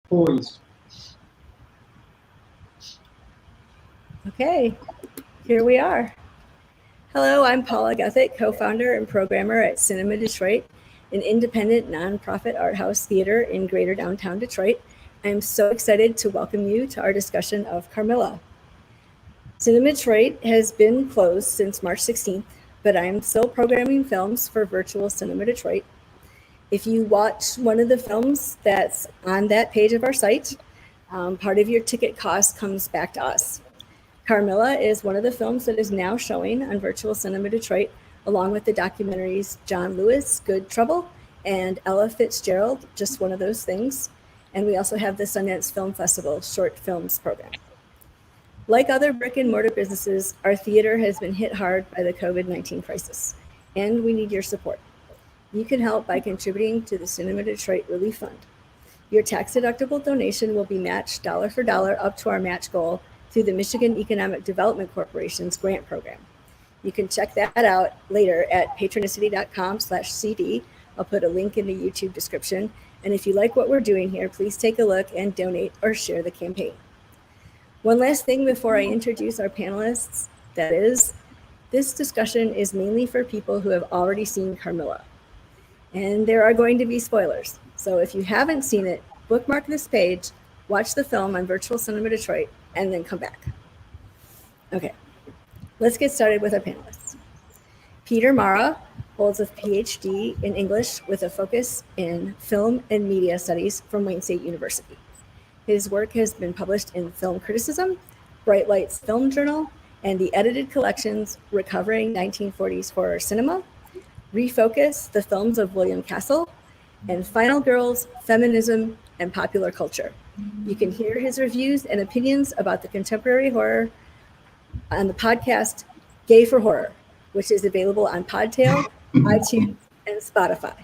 Poised. Okay, here we are. Hello, I'm Paula Guthit, co-founder and programmer at Cinema Detroit, an independent nonprofit art house theater in greater downtown Detroit. I'm so excited to welcome you to our discussion of Carmilla. Cinema Detroit has been closed since March 16th, but I'm still programming films for virtual Cinema Detroit. If you watch one of the films that's on that page of our site, part of your ticket cost comes back to us. Carmilla is one of the films that is now showing on Virtual Cinema Detroit, along with the documentaries John Lewis, Good Trouble, and Ella Fitzgerald, Just One of Those Things. And we also have the Sundance Film Festival short films program. Like other brick and mortar businesses, our theater has been hit hard by the COVID-19 crisis, and we need your support. You can help by contributing to the Cinema Detroit Relief Fund. Your tax-deductible donation will be matched dollar for dollar up to our match goal through the Michigan Economic Development Corporation's grant program. You can check that out later at patronicity.com/CD. I'll put a link in the YouTube description. And if you like what we're doing here, please take a look and donate or share the campaign. One last thing before I introduce our panelists, that is, this discussion is mainly for people who have already seen Carmilla. And there are going to be spoilers. So if you haven't seen it, bookmark this page, watch the film on Virtual Cinema Detroit, and then come back. Okay, let's get started with our panelists. Peter Marra holds a Ph.D. in English with a focus in film and media studies from Wayne State University. His work has been published in Film Criticism, Bright Lights Film Journal, and the edited collections Recovering 1940s Horror Cinema, Refocus, the films of William Castle, and Final Girls, Feminism, and Popular Culture. You can hear his reviews and opinions about the contemporary horror on the podcast Gay for Horror, which is available on Podtail, iTunes, and Spotify.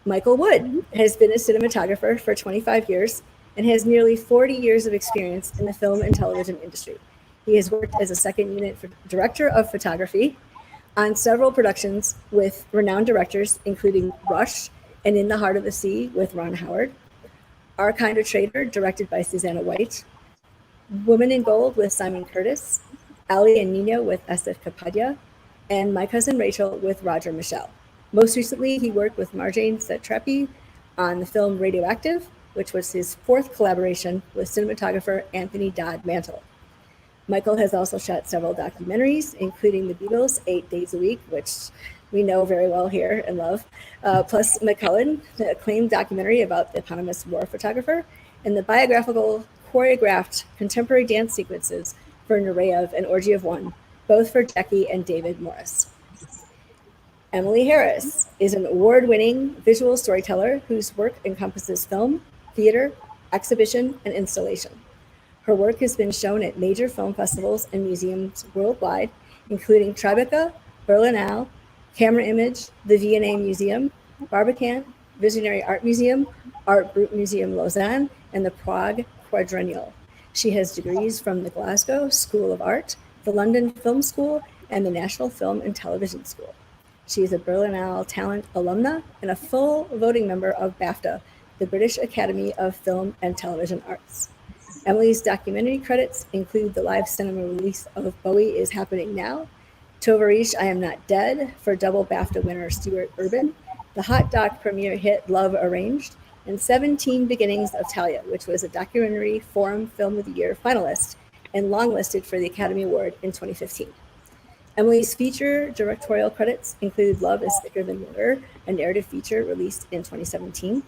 Michael Wood has been a cinematographer for 25 years and has nearly 40 years of experience in the film and television industry. He has worked as a second unit director of photography on several productions with renowned directors, including Rush and In the Heart of the Sea with Ron Howard, Our Kind of Traitor, directed by Susanna White, Woman in Gold with Simon Curtis, Ali and Nino with Asif Kapadia, and My Cousin Rachel with Roger Michelle. Most recently, he worked with Marjane Satrapi on the film Radioactive, which was his fourth collaboration with cinematographer Anthony Dodd Mantle. Michael has also shot several documentaries, including The Beatles, 8 Days a Week, which we know very well here and love, plus McCullen, the acclaimed documentary about the eponymous war photographer, and the biographical choreographed contemporary dance sequences for Nureyev and Orgy of One, both for Jackie and David Morris. Emily Harris is an award-winning visual storyteller whose work encompasses film, theater, exhibition, and installation. Her work has been shown at major film festivals and museums worldwide, including Tribeca, Berlinale, Camera Image, the V&A Museum, Barbican, Visionary Art Museum, Art Brut Museum Lausanne, and the Prague Quadrennial. She has degrees from the Glasgow School of Art, the London Film School, and the National Film and Television School. She is a Berlinale Talent alumna and a full voting member of BAFTA, the British Academy of Film and Television Arts. Emily's documentary credits include the live cinema release of Bowie Is Happening Now, Tovarish, I Am Not Dead for double BAFTA winner Stuart Urban, the hot doc premiere hit Love Arranged, and 17 Beginnings of Talia, which was a documentary Forum Film of the Year finalist and longlisted for the Academy Award in 2015. Emily's feature directorial credits include Love is Thicker Than Water, a narrative feature released in 2017,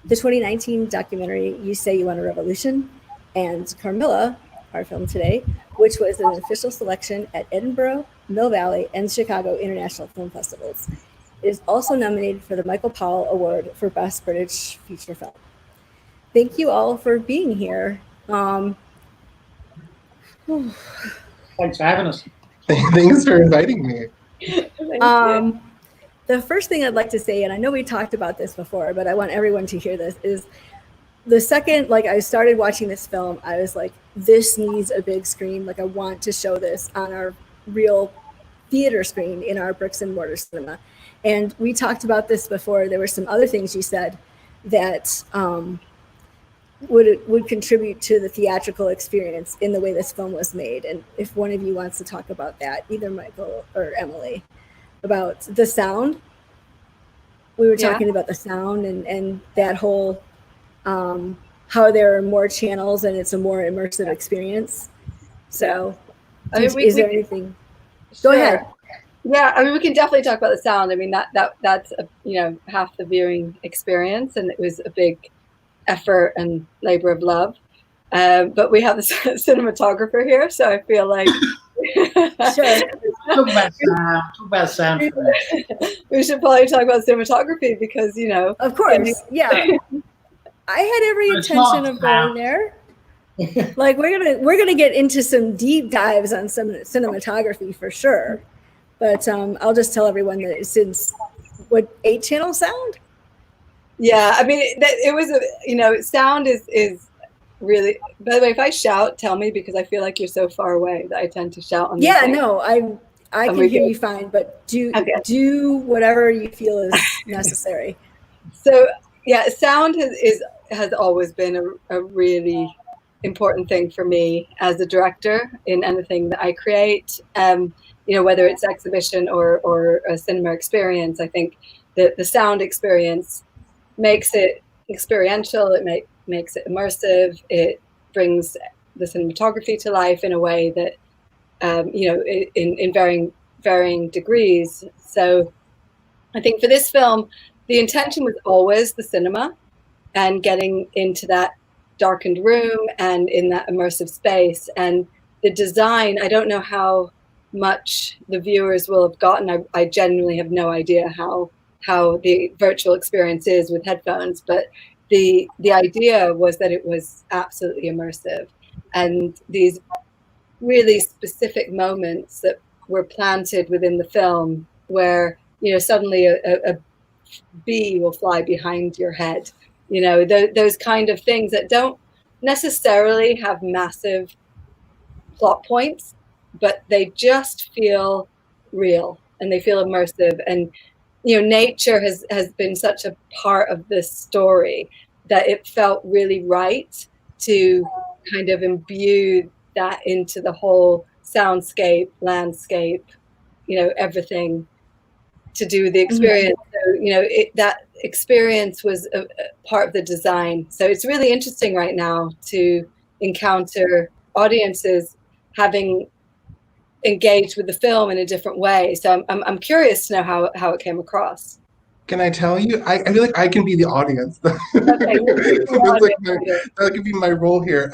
the 2019 documentary You Say You Want a Revolution, and Carmilla, our film today, which was an official selection at Edinburgh, Mill Valley, and Chicago International Film Festivals. It is also nominated for the Michael Powell Award for Best British Feature Film. Thank you all for being here. Thanks for having us. Thanks for inviting me. The first thing I'd like to say, and I know we talked about this before, but I want everyone to hear this, is the second I started watching this film, I was like, this needs a big screen. I want to show this on our real theater screen in our bricks and mortar cinema. And we talked about this before. There were some other things you said that would contribute to the theatrical experience in the way this film was made. And if one of you wants to talk about that, either Michael or Emily, about the sound. We were talking about the sound and that whole how there are more channels and it's a more immersive experience. So is there anything? Go ahead. Yeah, I mean, we can definitely talk about the sound. I mean, that's half the viewing experience, and it was a big effort and labor of love. But we have the cinematographer here, so I feel like sure. Talk about sound for us. We should probably talk about cinematography because of course, yeah. I had every intention of going there. Like we're gonna get into some deep dives on some cinematography for sure. But I'll just tell everyone that since 8-channel sound. Yeah, I mean it was sound is really. By the way, if I shout, tell me because I feel like you're so far away that I tend to shout on. Yeah, no, I can hear you fine, but do whatever you feel is necessary. So yeah, sound has always been a really important thing for me as a director in anything that I create. Whether it's exhibition or a cinema experience, I think that the sound experience makes it experiential. It makes it immersive. It brings the cinematography to life in a way that in varying degrees. So I think for this film, the intention was always the cinema and getting into that darkened room and in that immersive space. And the design, I don't know how much the viewers will have gotten. I genuinely have no idea how the virtual experience is with headphones, but the idea was that it was absolutely immersive. And these really specific moments that were planted within the film where, suddenly a bee will fly behind your head, those kind of things that don't necessarily have massive plot points, but they just feel real and they feel immersive. And nature has been such a part of this story that it felt really right to kind of imbue that into the whole soundscape, landscape, everything to do with the experience. So, that experience was a part of the design. So it's really interesting right now to encounter audiences having engaged with the film in a different way. So I'm curious to know how it came across. Can I tell you? I feel like I can be the audience. Okay, that could be my role here.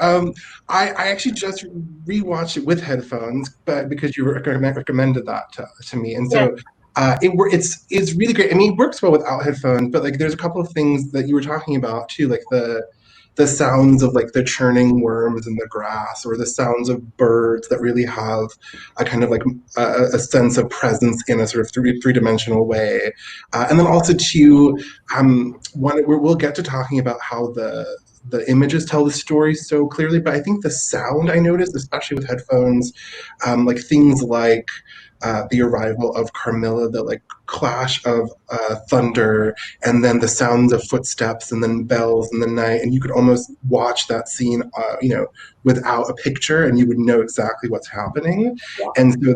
I actually just rewatched it with headphones, but because you recommended that to me, and so it's really great. I mean, it works well without headphones, but like there's a couple of things that you were talking about too, like the sounds of like the churning worms in the grass, or the sounds of birds that really have a kind of like a sense of presence in a sort of three-dimensional way. And then also too, we'll get to talking about how the images tell the story so clearly, but I think the sound I noticed, especially with headphones, like things like the arrival of Carmilla, the like clash of thunder, and then the sounds of footsteps, and then bells in the night, and you could almost watch that scene, without a picture, and you would know exactly what's happening. Yeah. And so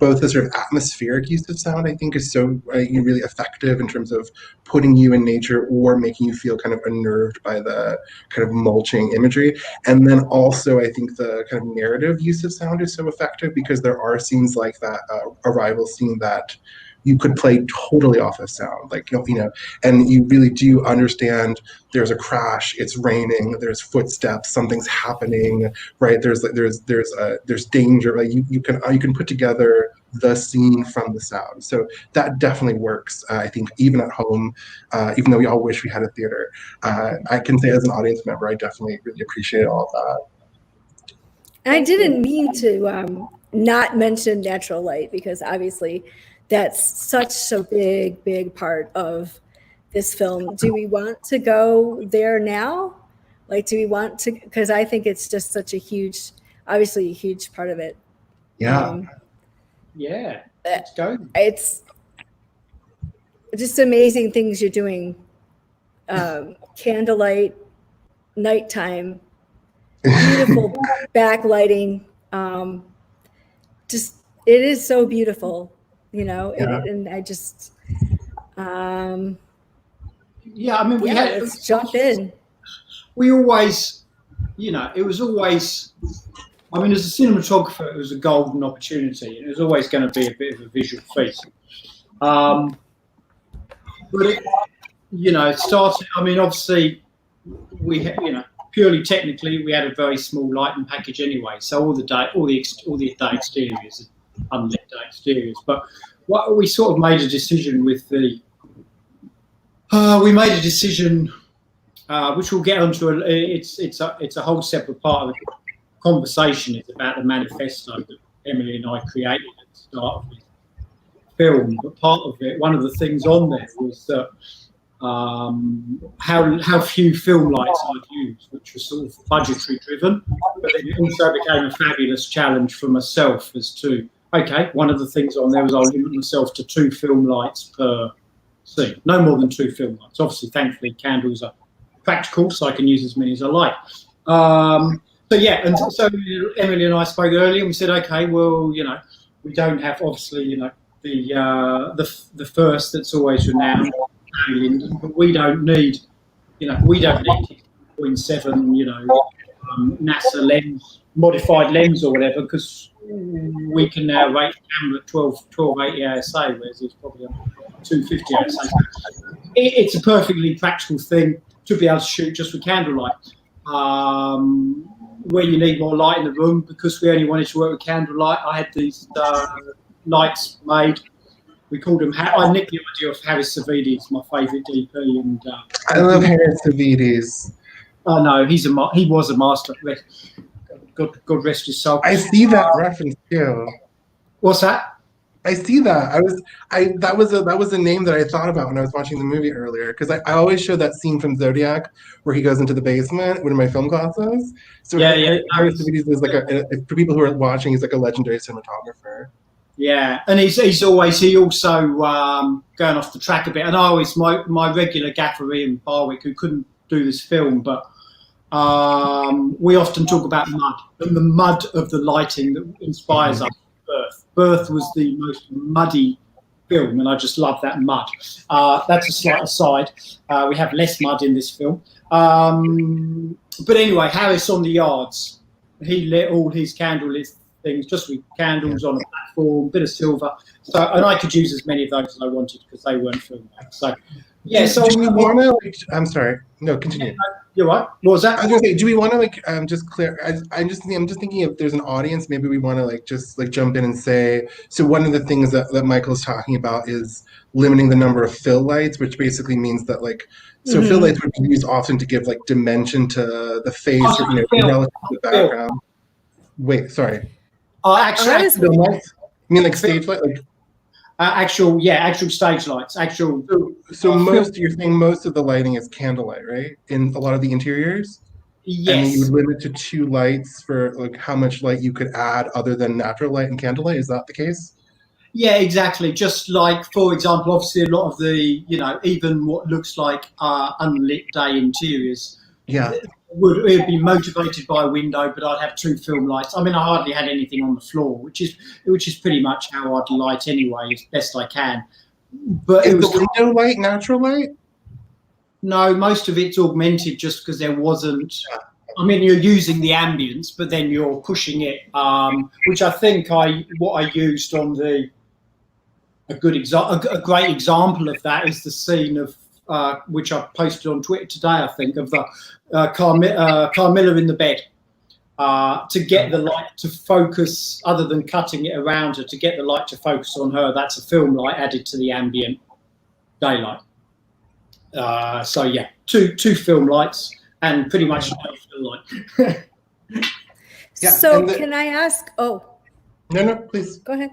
both the sort of atmospheric use of sound, I think, is so really effective in terms of putting you in nature or making you feel kind of unnerved by the kind of mulching imagery. And then also, I think the kind of narrative use of sound is so effective because there are scenes like that arrival scene that you could play totally off of sound, like and you really do understand there's a crash, it's raining, there's footsteps, something's happening, right? There's danger. Like you can put together the scene from the sound. So that definitely works. I think even at home, even though we all wish we had a theater, I can say as an audience member, I definitely really appreciate all of that. And I didn't mean to not mention natural light, because obviously that's such a big part of this film. Do we want to go there now? Like, do we want to? Because I think it's just such a huge part of it. Yeah. Let's go. It's just amazing things you're doing. Candlelight, nighttime, beautiful backlighting. Just it is so beautiful, you know. And I just, yeah, I mean, let's jump in. We always, you know, it was always. I mean, as a cinematographer, it was a golden opportunity. It was always going to be a bit of a visual feast. But it, you know, it started. I mean, obviously, you know, purely technically, we had a very small lighting package anyway. So all the day exteriors, unlit day exteriors. But what we sort of made a decision with the. We made a decision, which we'll get onto. It's a whole separate part of the conversation. It's about the manifesto that Emily and I created at the start of the film. But part of it, one of the things on there was that how few film lights I'd used, which was sort of budgetary driven. But then it also became a fabulous challenge for myself as to, okay, one of the things on there was I'll limit myself to 2 film lights per scene, no more than 2 film lights. Obviously, thankfully, candles are practical, so I can use as many as I like. So yeah, and so Emily and I spoke earlier, and we said, okay, well, you know, we don't have obviously, you know, the first that's always renowned, but we don't need, you know, we don't need 0.7, you know, NASA lens, modified lens or whatever, because we can now rate the camera at 1280 ASA, whereas it's probably a 250 ASA. It's a perfectly practical thing to be able to shoot just with candlelight. Where you need more light in the room, because we only wanted to work with candlelight, I had these lights made. We called them. I nicked the idea of Harris Savides, my favourite DP, and I love Harris Savides. Oh no, he was a master. God rest his soul. I see that reference too. What's that? I see that. That was a name that I thought about when I was watching the movie earlier, because I always show that scene from Zodiac where he goes into the basement with my film classes. So yeah. Harris Savides is like for people who are watching, he's like a legendary cinematographer. Yeah, and he also going off the track a bit. And I always my regular gaffer Ian Barwick, who couldn't do this film, but we often talk about mud and the mud of the lighting that inspires us. Birth was the most muddy film, and I just love that mud. That's a slight aside. We have less mud in this film. But anyway, Harris on the yards, he lit all his candlelit things just with candles on a platform, bit of silver. So, and I could use as many of those as I wanted because they weren't filmed. So, yeah. Do we want to? I'm sorry. No, continue. You're right. What was that? I was gonna say, do we want to just clear? I'm just thinking if there's an audience, maybe we want to just jump in and say. So one of the things that Michael's talking about is limiting the number of fill lights, which basically means that fill lights would be used often to give dimension to the face or relative to the background. Wait, sorry. Actually, fill lights. You mean stage light? Actual stage lights. So you're saying most of the lighting is candlelight, right? In a lot of the interiors? Yes. And you would limit to 2 lights for how much light you could add other than natural light and candlelight. Is that the case? Yeah, exactly. Just for example, obviously a lot of the, even what looks like unlit day interiors. Yeah. It'd be motivated by a window, but I'd have 2 film lights. I mean, I hardly had anything on the floor, which is pretty much how I'd light anyway, as best I can. But is the window light natural light? No, most of it's augmented just because there wasn't. I mean, you're using the ambience, but then you're pushing it, which I think what I used on a great example of that is the scene of. Which I posted on Twitter today, I think, of the Carmilla in the bed, to get the light to focus, other than cutting it around her, to get the light to focus on her. That's a film light added to the ambient daylight. So yeah, two film lights and pretty much no fill light. Yeah, so can I ask? Oh, no, please go ahead.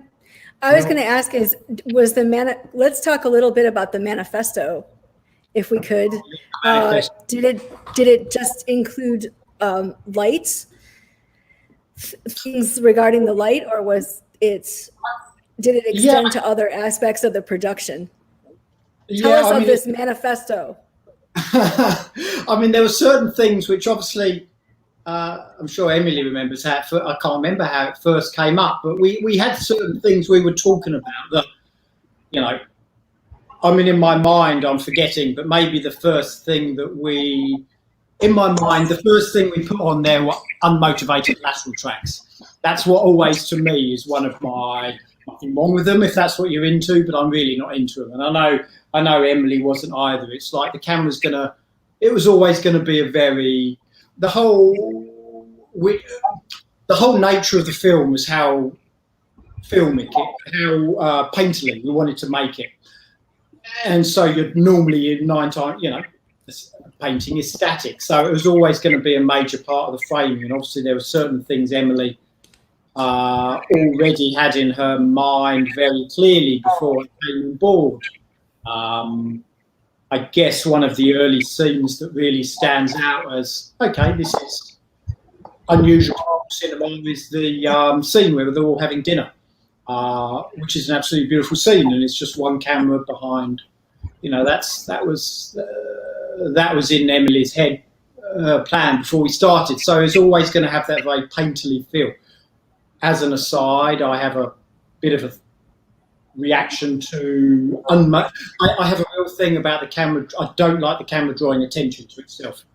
I was going to ask: let's talk a little bit about the manifesto. If we could, did it just include lights, things regarding the light, or did it extend to other aspects of the production? Tell us of this manifesto. I mean, there were certain things which obviously, I'm sure Emily remembers how I can't remember how it first came up, but we had certain things we were talking about that, you know, I mean, in my mind, I'm forgetting, but maybe the first thing that in my mind, the first thing we put on there were unmotivated lateral tracks. That's what always, to me, is one of my, nothing wrong with them if that's what you're into, but I'm really not into them. And I know Emily wasn't either. It's like the camera's it was always gonna be the whole nature of the film was how filmic how painterly we wanted to make it. And so you'd normally in 9 times, you know, painting is static. So it was always going to be a major part of the framing. And obviously there were certain things Emily already had in her mind very clearly before I came on board. I guess one of the early scenes that really stands out as, okay, this is unusual cinema is the scene where they're all having dinner. Which is an absolutely beautiful scene, and it's just one camera behind. You know, that was in Emily's head plan before we started. So it's always going to have that very painterly feel. As an aside, I have a bit of a reaction to I have a real thing about the camera. I don't like the camera drawing attention to itself,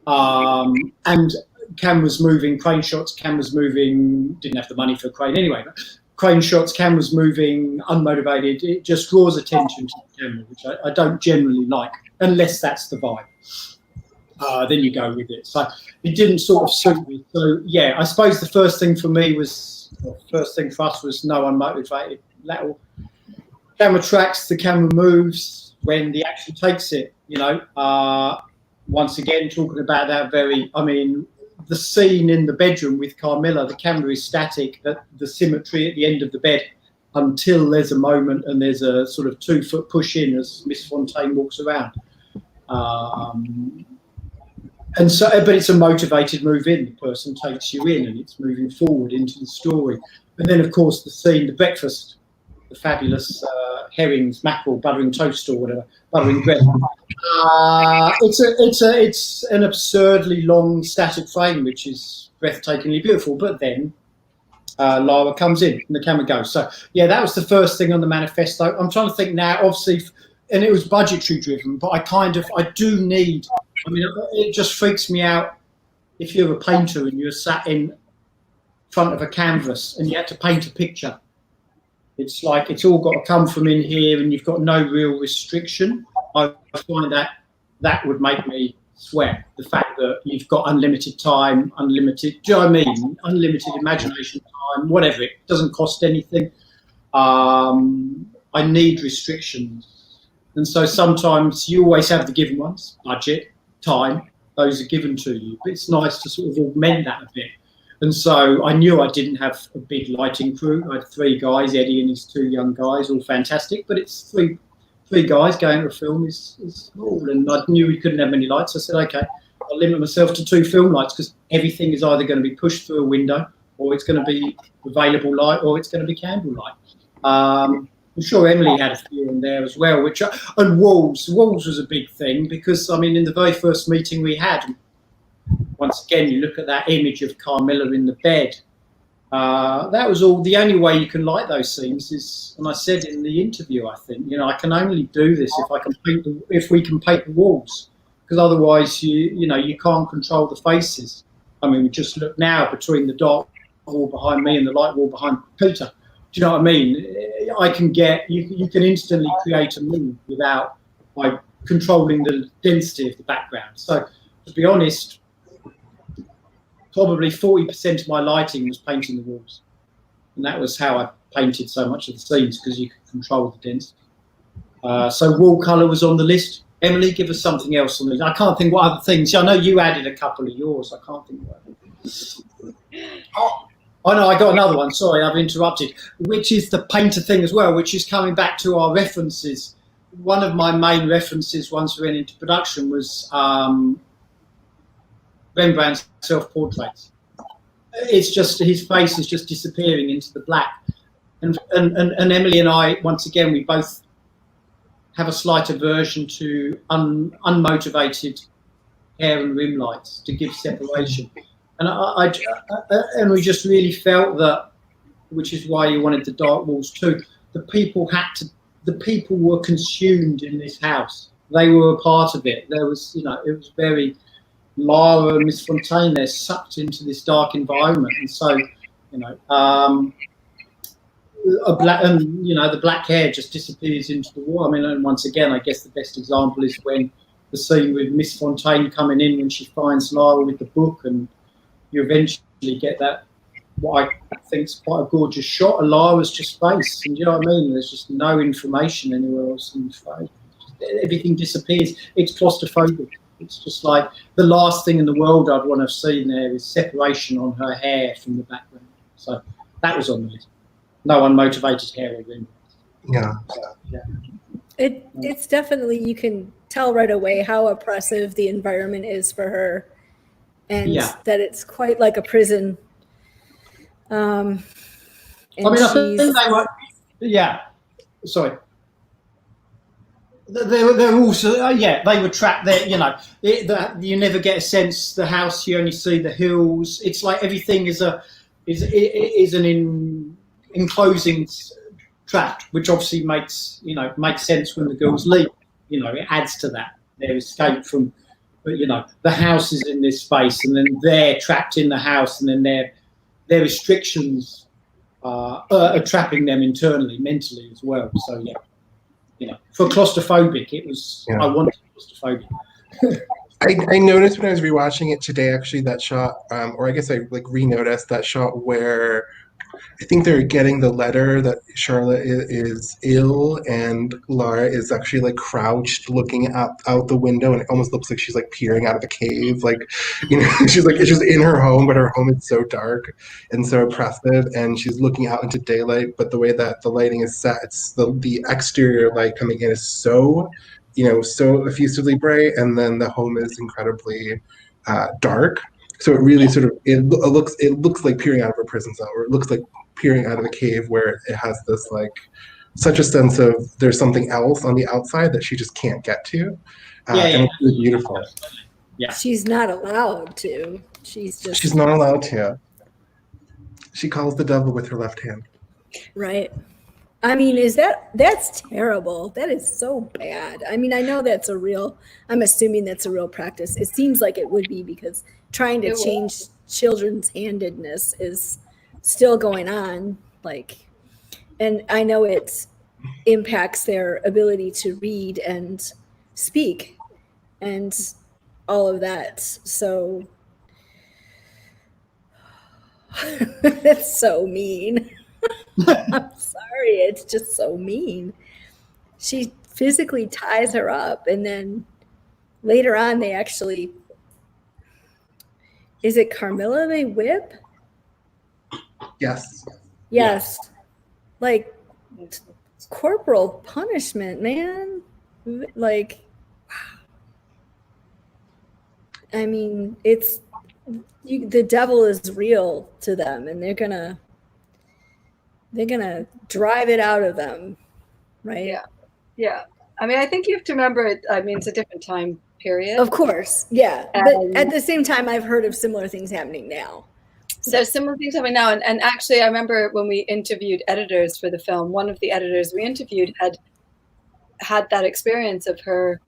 and cameras moving, crane shots, cameras moving. Didn't have the money for a crane anyway. But crane shots, cameras moving, unmotivated, it just draws attention to the camera, which I don't generally like, unless that's the vibe. Then you go with it. So it didn't sort of suit me. So yeah, I suppose the first thing for us was no unmotivated lateral. Camera tracks, the camera moves when the action takes it, you know. Once again, talking about that the scene in the bedroom with Carmilla, the camera is static at the symmetry at the end of the bed until there's a moment and there's a sort of 2-foot push in as Miss Fontaine walks around. And so, but it's a motivated move in. The person takes you in and it's moving forward into the story. And then, of course, the scene, the breakfast, the fabulous herrings, mackerel, buttering toast or whatever, buttering bread. It's an absurdly long static frame, which is breathtakingly beautiful. But then Lara comes in and the camera goes. So yeah, that was the first thing on the manifesto. I'm trying to think now, obviously, and it was budgetary driven, but I do need. I mean, it just freaks me out if you're a painter and you're sat in front of a canvas and you had to paint a picture. It's like it's all got to come from in here and you've got no real restriction. I find that would make me sweat, the fact that you've got unlimited time, unlimited, do you know what I mean? Unlimited imagination time, whatever, it doesn't cost anything. I need restrictions. And so sometimes you always have the given ones, budget, time, those are given to you. But it's nice to sort of augment that a bit. And so I knew I didn't have a big lighting crew. I had 3 guys, Eddie and his 2 young guys, all fantastic. But it's three guys going to a film is small. And I knew we couldn't have many lights. I said, okay, I'll limit myself to 2 film lights because everything is either going to be pushed through a window or it's going to be available light or it's going to be candle light. I'm sure Emily had a few in there as well. And walls. Walls was a big thing because, I mean, in the very first meeting we had, once again, you look at that image of Carmilla in the bed. That was all. The only way you can light those scenes is, and I said in the interview, I think, you know, I can only do this if we can paint the walls, because otherwise, you can't control the faces. I mean, we just look now between the dark wall behind me and the light wall behind Peter. Do you know what I mean? You can instantly create a mood by controlling the density of the background. So, to be honest, probably 40% of my lighting was painting the walls. And that was how I painted so much of the scenes, because you could control the density. So wall colour was on the list. Emily, give us something else on the list. I can't think what other things. I know you added a couple of yours. I can't think what Oh no, I got another one. Sorry, I've interrupted. Which is the painter thing as well, which is coming back to our references. One of my main references once we went into production was Rembrandt's self-portraits. It's just his face is just disappearing into the black, and Emily and I, once again, we both have a slight aversion to unmotivated hair and rim lights to give separation. And we just really felt that, which is why you wanted the dark walls too. The people were consumed in this house. They were a part of it. There was, it was very Marra and Miss Fontaine. They're sucked into this dark environment, and so, the black hair just disappears into the wall. I mean, and once again, I guess the best example is when the scene with Miss Fontaine coming in when she finds Lara with the book, and you eventually get that, what I think is quite a gorgeous shot of Lara's just face, and you know what I mean? There's just no information anywhere else in the face. Everything disappears. It's claustrophobic. It's just like the last thing in the world I'd want to have seen there is separation on her hair from the background. So that was on me. No unmotivated hair or rim. Yeah. It's definitely, you can tell right away how oppressive the environment is for her, and that it's quite like a prison. I think they were. Yeah. Sorry. They're also they were trapped there. You never get a sense. The house, you only see the hills. It's like everything is an enclosing trapped, which obviously makes sense when the girls leave. It adds to that, their escape from, the house is in this space, and then they're trapped in the house, and then their restrictions are trapping them internally, mentally as well. So for claustrophobic, it was. I wanted claustrophobic. I noticed when I was rewatching it today, actually, that shot, or I guess I re-noticed that shot where I think they're getting the letter that Charlotte is ill, and Lara is actually crouched looking out the window, and it almost looks like she's peering out of a cave. She's just in her home, but her home is so dark and so oppressive, and she's looking out into daylight. But the way that the lighting is set, it's the exterior light coming in is so effusively bright, and then the home is incredibly dark. So it really it looks like peering out of a prison cell, or it looks like peering out of a cave where it has this such a sense of there's something else on the outside that she just can't get to. And it's really beautiful. Yeah. She's not allowed to. She's not allowed to. She calls the devil with her left hand. Right. I mean, that's terrible. That is so bad. I mean, I know I'm assuming that's a real practice. It seems like it would be, because trying to change children's handedness is still going on. And I know it impacts their ability to read and speak and all of that. So that's so mean. I'm sorry, it's just so mean. She physically ties her up, and then later on they actually, is it Carmilla they whip? Yes. Corporal punishment, man. I mean, the devil is real to them, and they're gonna drive it out of them, right? Yeah. I mean, I think you have to remember it. I mean, it's a different time period. Of course, yeah. But at the same time, I've heard of similar things happening now. So similar things happening now. And actually, I remember when we interviewed editors for the film, one of the editors we interviewed had that experience of her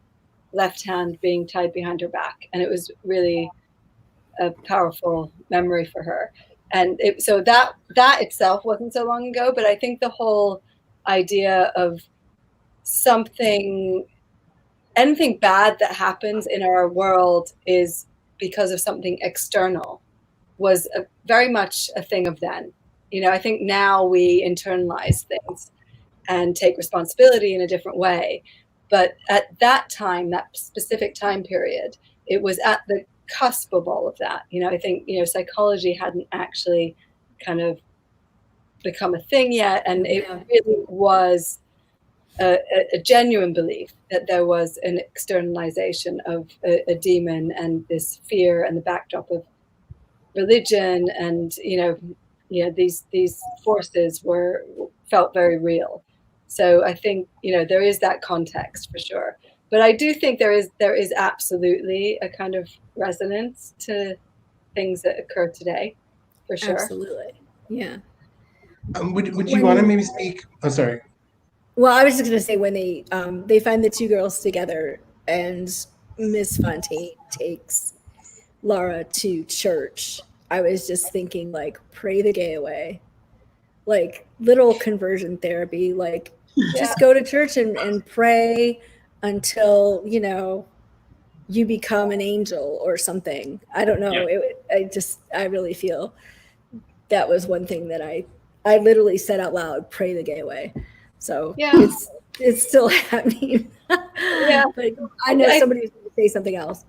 left hand being tied behind her back. And it was really a powerful memory for her. And so that itself wasn't so long ago, but I think the whole idea of anything bad that happens in our world is because of something external was very much a thing of then. I think now we internalize things and take responsibility in a different way. But at that time, that specific time period, it was at the cusp of all of that. I think, psychology hadn't actually kind of become a thing yet. And it really was a genuine belief that there was an externalization of a demon, and this fear and the backdrop of religion, and these forces felt very real. So I think, there is that context for sure. But I do think there is absolutely a kind of resonance to things that occur today, for sure. Absolutely. Yeah. Would you want to maybe speak? Oh, sorry. Well, I was just going to say when they find the two girls together and Miss Fontaine takes Laura to church, I was just thinking, like, pray the gay away, like little conversion therapy, like just go to church and pray until you become an angel or something. I don't know. I really feel that was one thing that I literally said out loud, pray the gay away. So it's still happening. But I know somebody's going to say something else.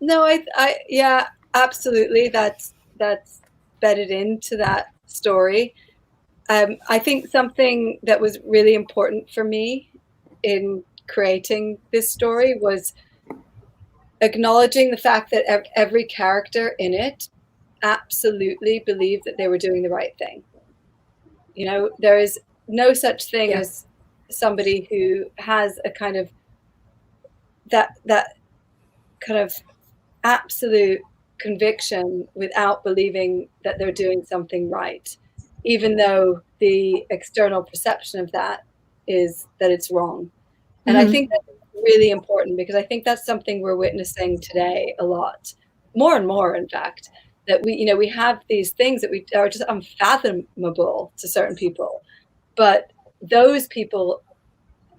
No, I absolutely. That's bedded into that story. I think something that was really important for me in creating this story was acknowledging the fact that every character in it absolutely believed that they were doing the right thing. There is no such thing as somebody who has a kind of that kind of absolute conviction without believing that they're doing something right, even though the external perception of that is that it's wrong. And I think that's really important, because I think that's something we're witnessing today a lot, more and more, in fact, that we have these things that we are just unfathomable to certain people, but those people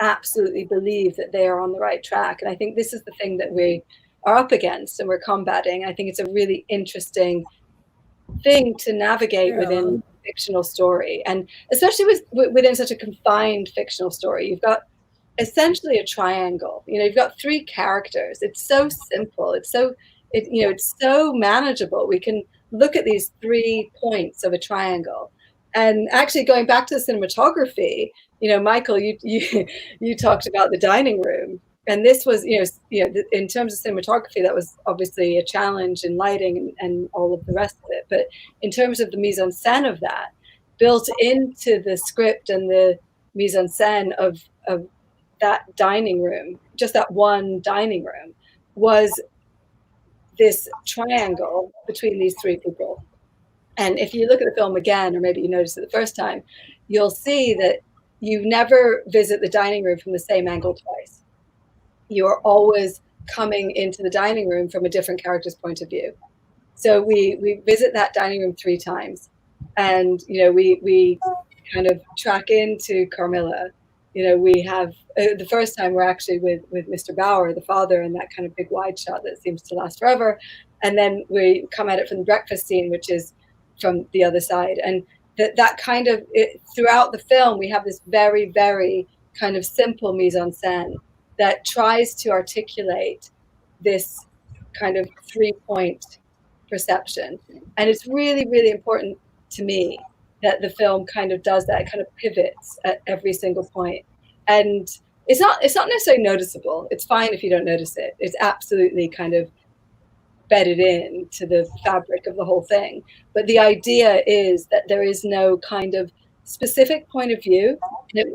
absolutely believe that they are on the right track. And I think this is the thing that we are up against and we're combating. I think it's a really interesting thing to navigate within fictional story, and especially within such a confined fictional story. You've got essentially a triangle. You've got three characters. It's so simple. It's so manageable. We can look at these 3 points of a triangle. And actually, going back to the cinematography, Michael, you talked about the dining room, and this was, in terms of cinematography, that was obviously a challenge in lighting and all of the rest of it. But in terms of the mise en scène of that, built into the script and the mise en scène of that dining room, just that one dining room, was this triangle between these 3 people. And if you look at the film again, or maybe you noticed it the first time, you'll see that you never visit the dining room from the same angle twice. You're always coming into the dining room from a different character's point of view. So we visit that dining room 3 times, and we kind of track into Carmilla. We have the first time we're actually with Mr. Bauer, the father, and that kind of big wide shot that seems to last forever. And then we come at it from the breakfast scene, which is from the other side. And that kind of throughout the film, we have this very, very kind of simple mise en scène that tries to articulate this kind of 3-point perception. And it's really, really important to me that the film kind of does that. It kind of pivots at every single point. And it's not necessarily noticeable. It's fine if you don't notice it. It's absolutely kind of bedded in to the fabric of the whole thing. But the idea is that there is no kind of specific point of view.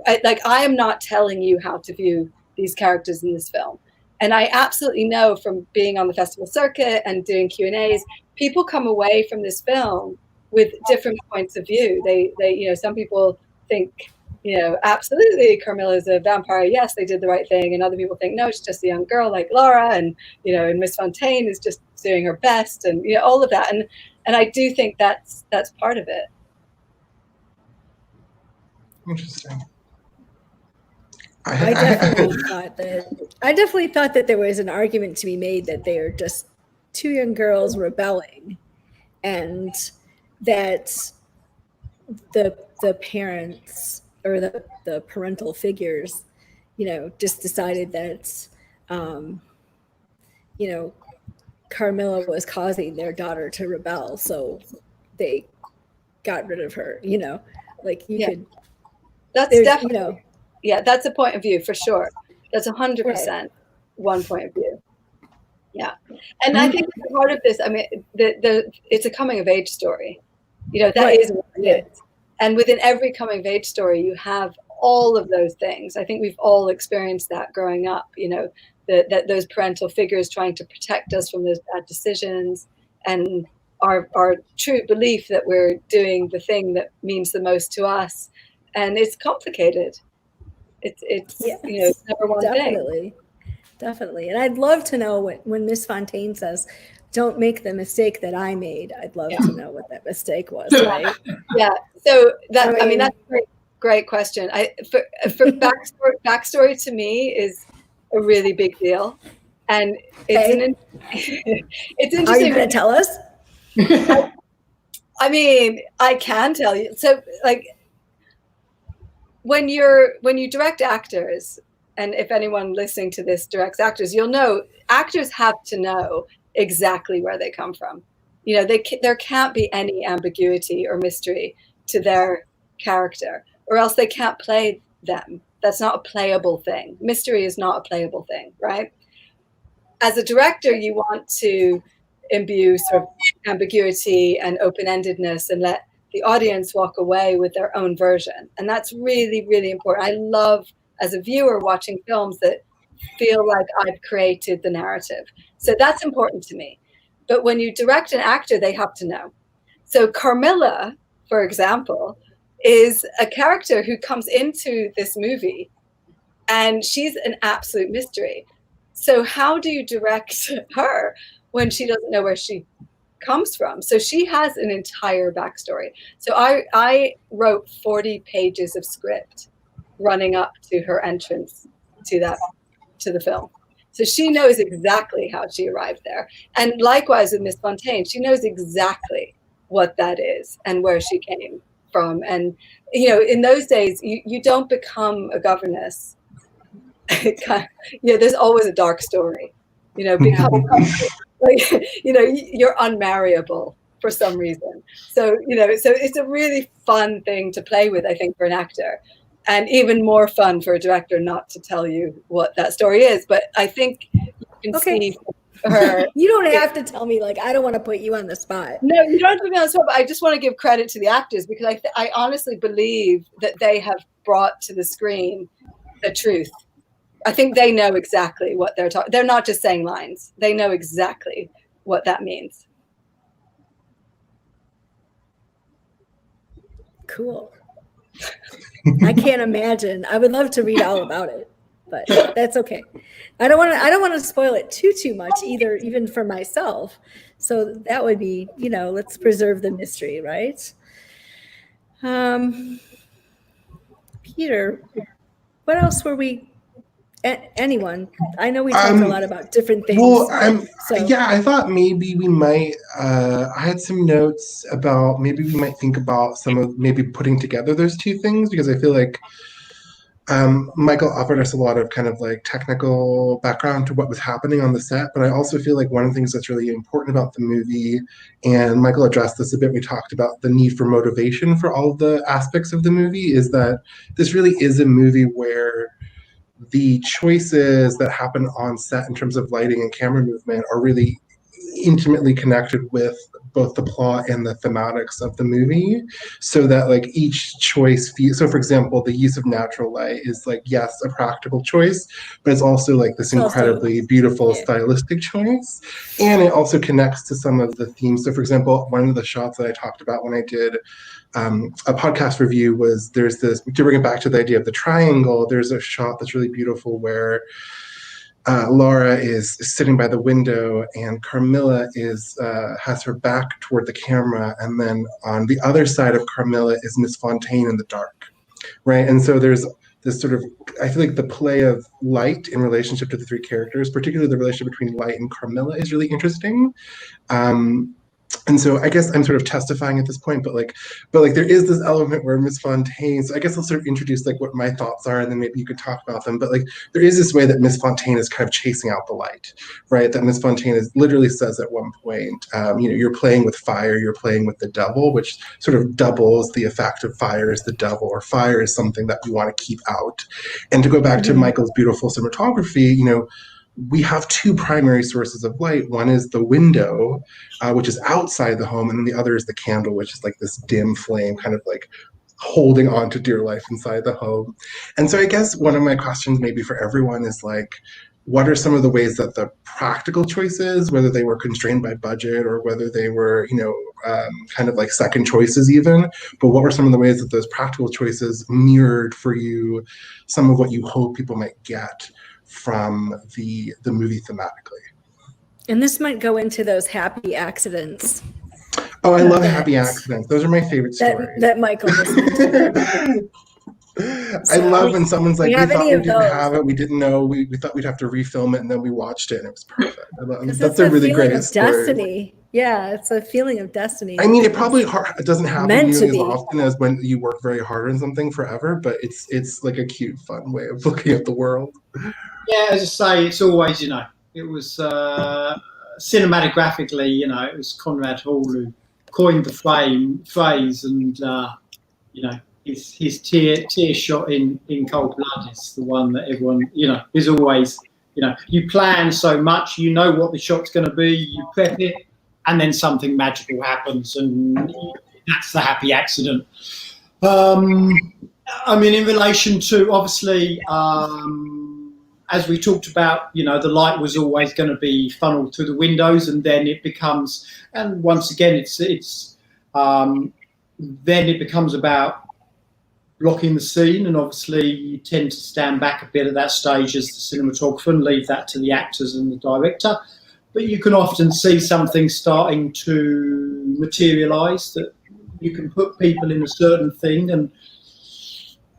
I am not telling you how to view these characters in this film. And I absolutely know from being on the festival circuit and doing Q&As, people come away from this film with different points of view. They some people think, absolutely, Carmilla is a vampire. Yes, they did the right thing. And other people think, no, she's just a young girl like Laura. And, and Miss Fontaine is just doing her best, and, all of that. And I do think that's part of it. Interesting. I definitely thought that there was an argument to be made that they are just 2 young girls rebelling, and that the parents or the parental figures, just decided that, Carmilla was causing their daughter to rebel, so they got rid of her. Could. That's definitely. Yeah, that's a point of view for sure. That's 100% one point of view. Yeah, and I think part of this, I mean, it's a coming of age story. That is what it is. And within every coming of age story, you have all of those things. I think we've all experienced that growing up, that those parental figures trying to protect us from those bad decisions, and our true belief that we're doing the thing that means the most to us. And it's complicated. It's it's never one thing. Definitely. And I'd love to know when Miss Fontaine says, "Don't make the mistake that I made." I'd love to know what that mistake was, right? Yeah. So that's a great question. For backstory to me is a really big deal, and it's it's interesting. Are you going to tell us? I mean, I can tell you. So, like, when you direct actors, and if anyone listening to this directs actors, you'll know actors have to know exactly where they come from. There can't be any ambiguity or mystery to their character, or else they can't play them. That's not a playable thing. Mystery is not a playable thing, right? As a director, you want to imbue sort of ambiguity and open-endedness and let the audience walk away with their own version. And that's really, really important. I love, as a viewer, watching films that feel like I've created the narrative. So that's important to me. But when you direct an actor, they have to know. So Carmilla, for example, is a character who comes into this movie, and she's an absolute mystery. So how do you direct her when she doesn't know where she comes from? So she has an entire backstory. So I wrote 40 pages of script running up to her entrance to the film. So she knows exactly how she arrived there. And likewise with Miss Fontaine, she knows exactly what that is and where she came from. And, in those days, you don't become a governess. There's always a dark story, because you're unmarriable for some reason. So, so it's a really fun thing to play with, I think, for an actor. And even more fun for a director not to tell you what that story is. But I think you can see her. You don't have to tell me, I don't want to put you on the spot. No, you don't have to put me on the spot, but I just want to give credit to the actors, because I honestly believe that they have brought to the screen the truth. I think they know exactly what they're talking. They're not just saying lines. They know exactly what that means. Cool. I can't imagine. I would love to read all about it, but that's okay. I don't want to spoil it too much either, even for myself. So that would be, let's preserve the mystery, right? Peter, what else were we? Anyone? I know we talked a lot about different things. Well, I thought maybe we might. I had some notes about maybe we might think about maybe putting together those two things, because I feel like Michael offered us a lot of kind of technical background to what was happening on the set, but I also feel like one of the things that's really important about the movie, and Michael addressed this a bit, we talked about the need for motivation for all of the aspects of the movie, is that this really is a movie where the choices that happen on set in terms of lighting and camera movement are really intimately connected with both the plot and the thematics of the movie, so that each choice so for example, the use of natural light is yes, a practical choice, but it's also this incredibly beautiful stylistic choice, and it also connects to some of the themes. So for example, one of the shots that I talked about when I did a podcast review was, there's this, to bring it back to the idea of the triangle, there's a shot that's really beautiful where Laura is sitting by the window and Carmilla has her back toward the camera, and then on the other side of Carmilla is Miss Fontaine in the dark, right? And so there's this sort of, I feel like the play of light in relationship to the three characters, particularly the relationship between Light and Carmilla, is really interesting. And so I guess I'm sort of testifying at this point, but there is this element where Miss Fontaine, so I guess I'll sort of introduce what my thoughts are, and then maybe you could talk about them. But there is this way that Miss Fontaine is kind of chasing out the light, right? That Miss Fontaine literally says at one point, you're playing with fire, you're playing with the devil, which sort of doubles the effect of fire is the devil, or fire is something that we want to keep out. And to go back to Michael's beautiful cinematography, we have two primary sources of light. One is the window, which is outside the home, and then the other is the candle, which is this dim flame, kind of holding on to dear life inside the home. And so I guess one of my questions maybe for everyone is like, what are some of the ways that the practical choices, whether they were constrained by budget or whether they were, kind of like second choices even, but what were some of the ways that those practical choices mirrored for you some of what you hope people might get from the movie thematically? And this might go into those happy accidents. Oh, I love happy accidents. Those are my favorite stories. That Michael was I love when someone's like, we thought we didn't have it, we didn't know, we thought we'd have to refilm it, and then we watched it, and it was perfect. That's a really great story. Destiny. Yeah, it's a feeling of destiny. I mean, it probably doesn't happen nearly as often as when you work very hard on something forever, but it's like a cute, fun way of looking at the world. Yeah, as I say, it's always, it was cinematographically, it was Conrad Hall who coined the phrase, and his tear shot in cold blood is the one that everyone is always, you plan so much, what the shot's going to be, you prep it, and then something magical happens, and that's the happy accident. I mean, in relation to obviously, as we talked about, the light was always going to be funneled through the windows, and then it becomes, and once again, then it becomes about blocking the scene, and obviously you tend to stand back a bit at that stage as the cinematographer and leave that to the actors and the director. But you can often see something starting to materialise, that you can put people in a certain thing, and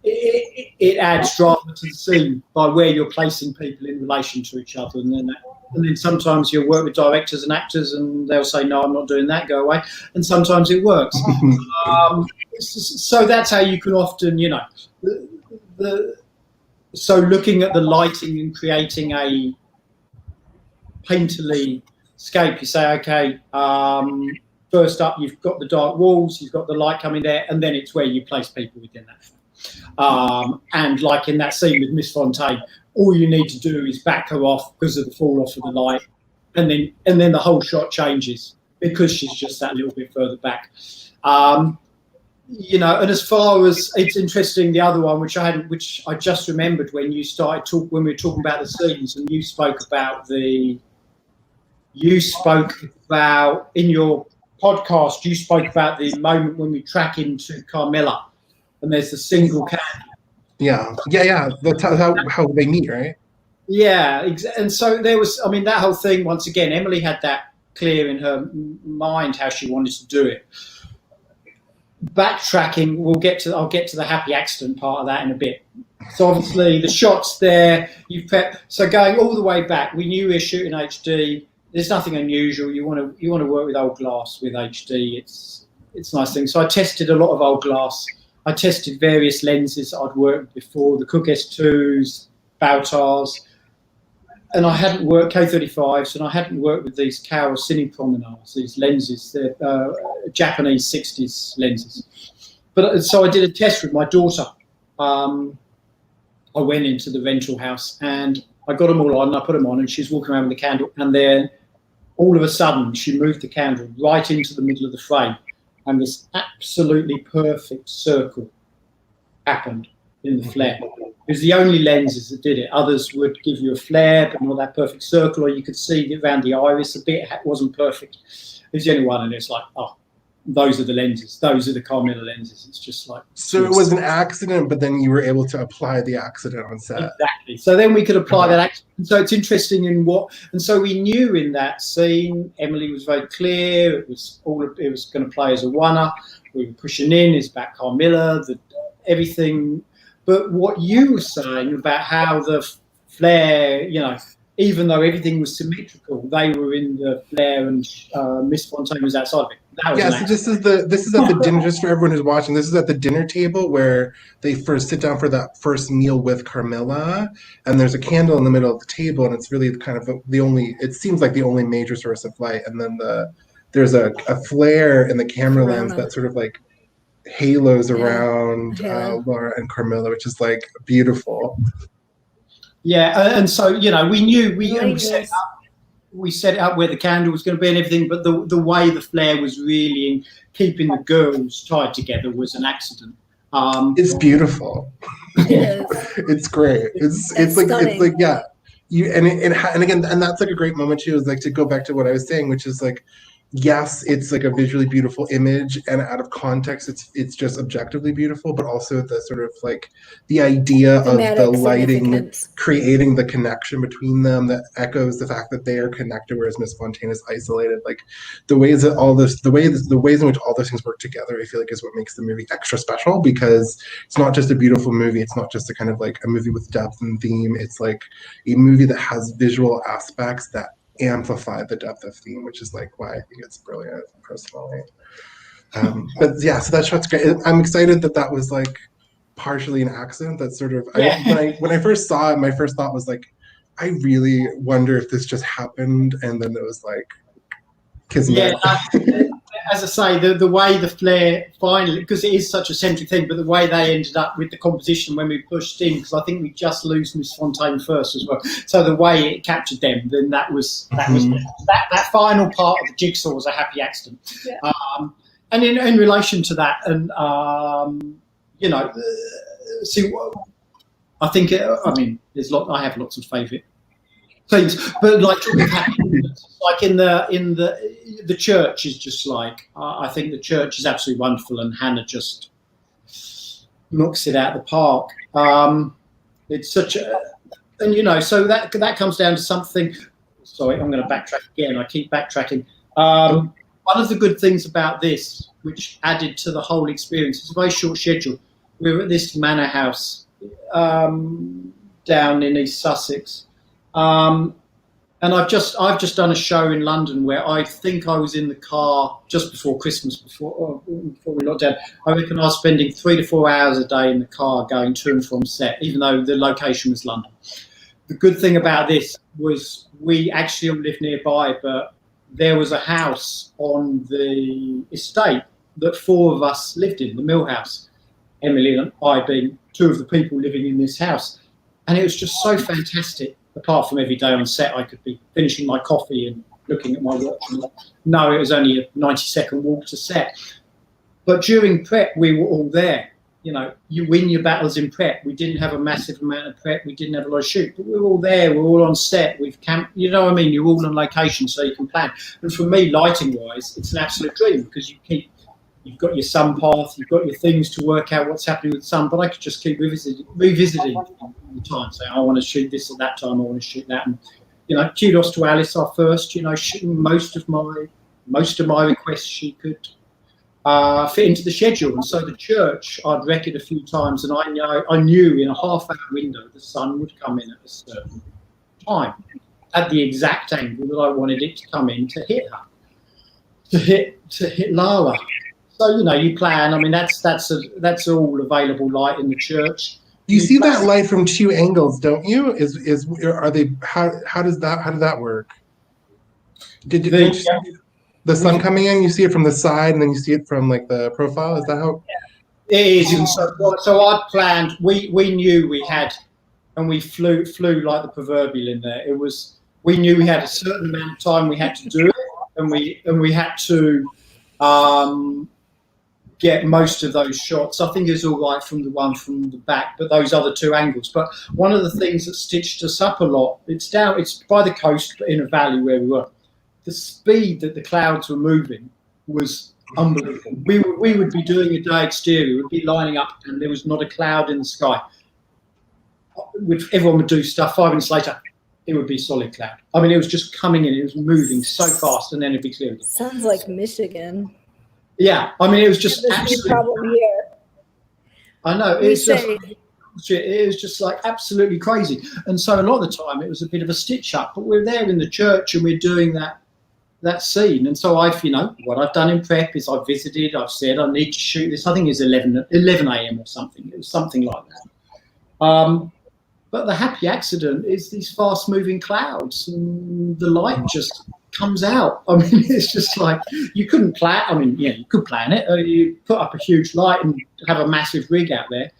it adds drama to the scene by where you're placing people in relation to each other. And then sometimes you'll work with directors and actors and they'll say, no, I'm not doing that, go away. And sometimes it works. So that's how you can often, so looking at the lighting and creating a painterly scape, you say, okay, first up, you've got the dark walls, you've got the light coming there, and then it's where you place people within that. And like in that scene with Miss Fontaine, all you need to do is back her off because of the fall off of the light, and then the whole shot changes because she's just that little bit further back. And as far as it's interesting, the other one which I just remembered when you started when we were talking about the scenes, and you spoke about in your podcast, you spoke about the moment when we track into Carmilla. And there's the single candle. Yeah. That's how they meet, right? Yeah, and so there was, that whole thing, once again, Emily had that clear in her mind how she wanted to do it. Backtracking, I'll get to the happy accident part of that in a bit. So obviously the shots there, so going all the way back, we knew we were shooting HD. There's nothing unusual. You want to work with old glass with HD. It's a nice thing. So I tested a lot of old glass. I tested various lenses I'd worked with before, the Cooke S2s, Bautars, and I hadn't worked K35s, and I hadn't worked with these Kawa Cine Promenades, these lenses, they're Japanese 60s lenses. But so I did a test with my daughter. I went into the rental house and I got them all on, and I put them on, and she's walking around with the candle, and then all of a sudden she moved the candle right into the middle of the frame. And this absolutely perfect circle happened in the flare. It was the only lenses that did it. Others would give you a flare, but not that perfect circle, or you could see around the iris a bit. It wasn't perfect. It was the only one, and it's like, oh, those are the lenses. Those are the Carmilla lenses. It's just like... So it was an accident, but then you were able to apply the accident on set. Exactly. So then we could apply that accident. So it's interesting in what... And so we knew in that scene, Emily was very clear. It was going to play as a one-up. We were pushing in, it's back Carmilla, everything. But what you were saying about how the flare, even though everything was symmetrical, they were in the flare and Miss Fontaine was outside of it. So this is at the dinner, just for everyone who's watching, this is at the dinner table where they first sit down for that first meal with Carmilla, and there's a candle in the middle of the table, and it's really kind of it seems like the only major source of light, and then there's a flare in the camera lens that sort of like halos around Laura and Carmilla, which is like beautiful. Yeah, and so we knew we set it up where the candle was going to be and everything, but the way the flare was really in keeping the girls tied together was an accident. It's beautiful. It is. It's great. It's like yeah. And again, and that's like a great moment too, is like to go back to what I was saying, which is like, yes, it's like a visually beautiful image, and out of context it's just objectively beautiful, but also the sort of like the idea of the lighting creating the connection between them that echoes the fact that they are connected, whereas Miss Fontaine is isolated. Like the ways in which all those things work together, I feel like is what makes the movie extra special, because it's not just a beautiful movie, it's not just a kind of like a movie with depth and theme, it's like a movie that has visual aspects that amplify the depth of theme, which is like why I think it's brilliant personally. But yeah, so that shot's great. I'm excited that was like partially an accident. That sort of when I first saw it, my first thought was like, I really wonder if this just happened, and then it was like kismet. Yeah, as I say, the way the flare finally, because it is such a centric thing, but the way they ended up with the composition when we pushed in, because I think we just lose Miss Fontaine first as well. So the way it captured them, then that final part of the jigsaw was a happy accident. Yeah. And in relation to that, and see, I think I have lots of favourite things, but like like in the church is just like I think the church is absolutely wonderful, and Hannah just knocks it out of the park. It's such a, and so that comes down to something. Sorry, I'm going to backtrack again. I keep backtracking. One of the good things about this, which added to the whole experience, it's a very short schedule. We were at this manor house down in East Sussex. And I've just done a show in London where I think I was in the car just before Christmas, before we locked down. I reckon I was spending 3 to 4 hours a day in the car going to and from set, even though the location was London. The good thing about this was we actually all lived nearby, but there was a house on the estate that 4 of us lived in, the Mill House, Emily and I being 2 of the people living in this house. And it was just so fantastic. Apart from every day on set, I could be finishing my coffee and looking at my watch. No, it was only a 90-second walk to set. But during prep, we were all there. You win your battles in prep. We didn't have a massive amount of prep. We didn't have a lot of shoot, but we were all there. We're all on set. We've camped. You know what I mean? You're all on location, so you can plan. And for me, lighting-wise, it's an absolute dream, because you've got your sun path, you've got your things to work out what's happening with the sun, but I could just keep revisiting all the time, saying, I want to shoot this at that time, I want to shoot that. And, kudos to Alice, our first, shooting most of my requests she could fit into the schedule. And so the church, I'd wreck it a few times, and I knew in a half-hour window the sun would come in at a certain time, at the exact angle that I wanted it to come in to hit her, to hit Lara. So you plan. I mean, that's all available light in the church. You see that light from 2 angles, don't you? Are they? How did that work? Did you see the sun coming in? You see it from the side, and then you see it from like the profile. Is that how? It is. And so I planned. We knew we had, and we flew like the proverbial in there. We knew we had a certain amount of time we had to do it, and we had to get most of those shots. I think it was all right from the one from the back, but those other 2 angles. But one of the things that stitched us up a lot, it's by the coast, but in a valley where we were. The speed that the clouds were moving was unbelievable. We would be doing a day exterior, we'd be lining up, and there was not a cloud in the sky. Everyone would do stuff. 5 minutes later, it would be solid cloud. I mean, it was just coming in, it was moving so fast, and then it'd be clear again. Sounds like Michigan. Yeah, I mean, it was just absolutely. Problem here. I know, it was just like absolutely crazy. And so a lot of the time, it was a bit of a stitch up. But we're there in the church, and we're doing that scene. And so what I've done in prep is I've visited. I've said I need to shoot this. I think it's 11 a.m. or something. It was something like that. But the happy accident is these fast-moving clouds, and the light just comes out. I mean, it's just like you couldn't plan. I mean, yeah, you could plan it. You put up a huge light and have a massive rig out there,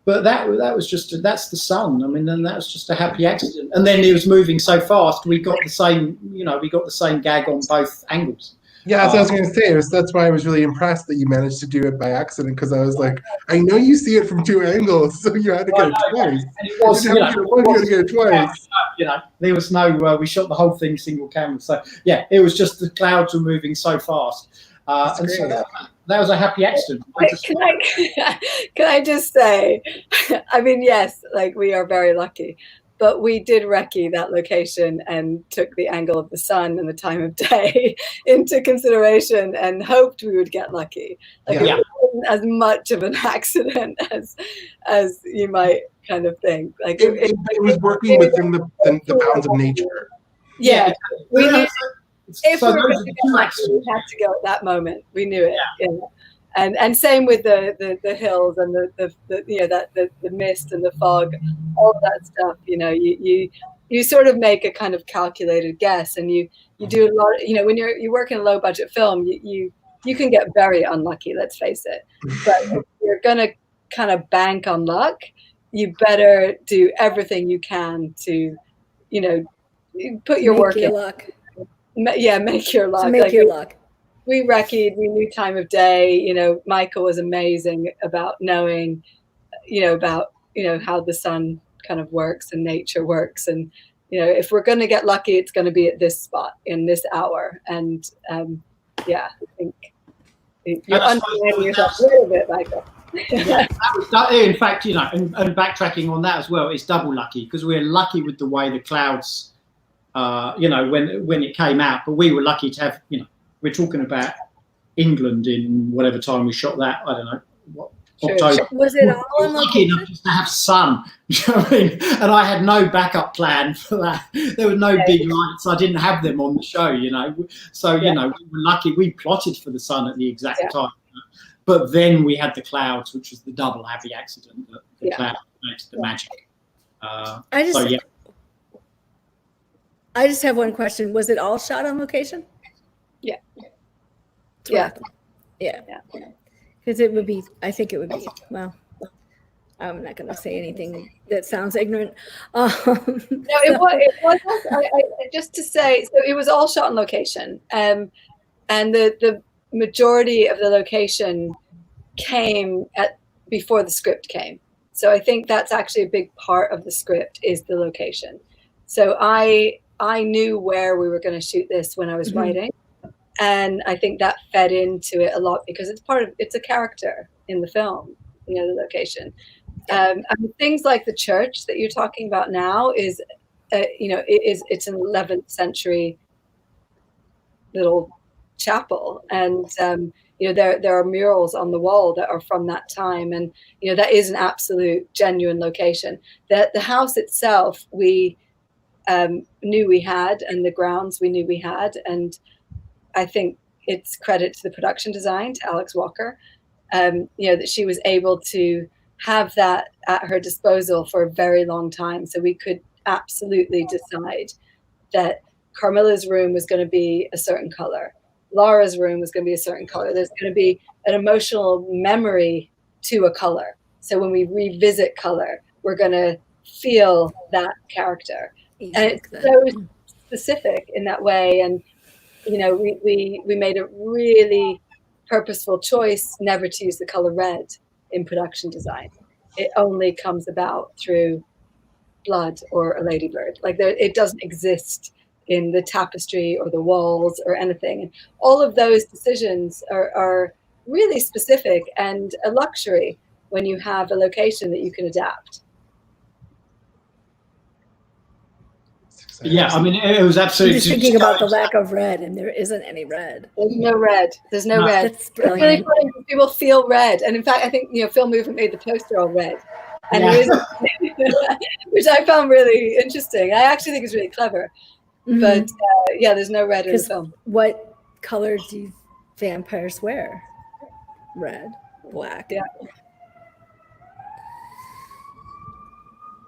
but that was just that's the sun. I mean, then that was just a happy accident. And then it was moving so fast. We got the same, we got the same gag on both angles. Yeah, that's what I was going to say. That's why I was really impressed that you managed to do it by accident, because I was like, I know you see it from two angles, so you had to get it twice. And it was, You didn't have to get it once, you had to get it twice. there was no, we shot the whole thing single camera. So yeah, it was just the clouds were moving so fast. And so that was a happy accident. Can I just say, I mean, yes, like we are very lucky, but we did recce that location and took the angle of the sun and the time of day into consideration and hoped we would get lucky. Like it wasn't as much of an accident as you might kind of think. Like it was working within the bounds of nature. Yeah, we knew if so we were going to get lucky, we had to go at that moment. We knew it. Yeah. And same with the hills and the mist and the fog, all of that stuff. You sort of make a kind of calculated guess, and you do a lot. When you work in a low budget film, you can get very unlucky. Let's face it. But if you're gonna kind of bank on luck, you better do everything you can to, put your work in. Luck. Yeah, make your luck. Make your luck. We recce'd, we knew time of day. Michael was amazing about knowing, about, how the sun kind of works and nature works. And, if we're going to get lucky, it's going to be at this spot in this hour. And I think you're understanding yourself a little bit, Michael. Yeah, in fact, and backtracking on that as well, it's double lucky because we're lucky with the way the clouds, when it came out, but we were lucky to have, we're talking about England in whatever time we shot that. I don't know what October. Was it all on lucky enough just to have sun? You know what I mean? And I had no backup plan for that. There were no big lights. I didn't have them on the show. So we were lucky. We plotted for the sun at the exact time, but then we had the clouds, which was the double happy accident. The cloud makes the magic. I just have one question. Was it all shot on location? Yeah. Because I think it would be, well, I'm not going to say anything that sounds ignorant. No, it was just to say, so it was all shot on location. And the majority of the location came before the script came. So I think that's actually a big part of the script is the location. So I knew where we were going to shoot this when I was writing. And I think that fed into it a lot because it's a character in the film, the location. Things like the church that you're talking about now is, it's an 11th century little chapel. And, there are murals on the wall that are from that time. And, that is an absolute genuine location. The house itself, we knew we had, and the grounds we knew we had. And I think it's credit to the production design, to Alex Walker, that she was able to have that at her disposal for a very long time. So we could absolutely decide that Carmilla's room was going to be a certain color. Laura's room was going to be a certain color. There's going to be an emotional memory to a color. So when we revisit color, we're going to feel that character. And it's so specific in that way. And we made a really purposeful choice never to use the color red in production design. It only comes about through blood or a ladybird. Like it doesn't exist in the tapestry or the walls or anything. And all of those decisions are really specific and a luxury when you have a location that you can adapt. Yeah, I mean, it was absolutely. Just thinking about the lack of red, and there isn't any red. There's no red. There's no red. That's it's really funny. People feel red, and in fact, I think Film Movement made the poster all red, and which I found really interesting. I actually think it's really clever, but there's no red in the film. What color do vampires wear? Red, black. Yeah.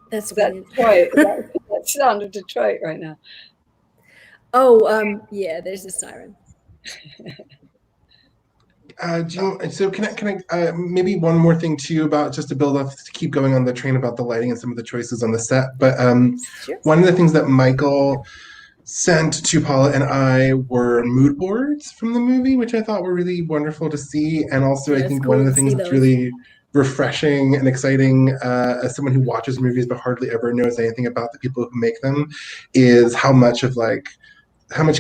That's Detroit. That sound of Detroit right now. Oh, there's a siren. Can I maybe one more thing to you about just to build up to keep going on the train about the lighting and some of the choices on the set. But Sure. One of the things that Michael sent to Paula and I were mood boards from the movie, which I thought were really wonderful to see. And also, Yeah, I it's think cool one of the to things see that's those. really refreshing and exciting as someone who watches movies but hardly ever knows anything about the people who make them is how much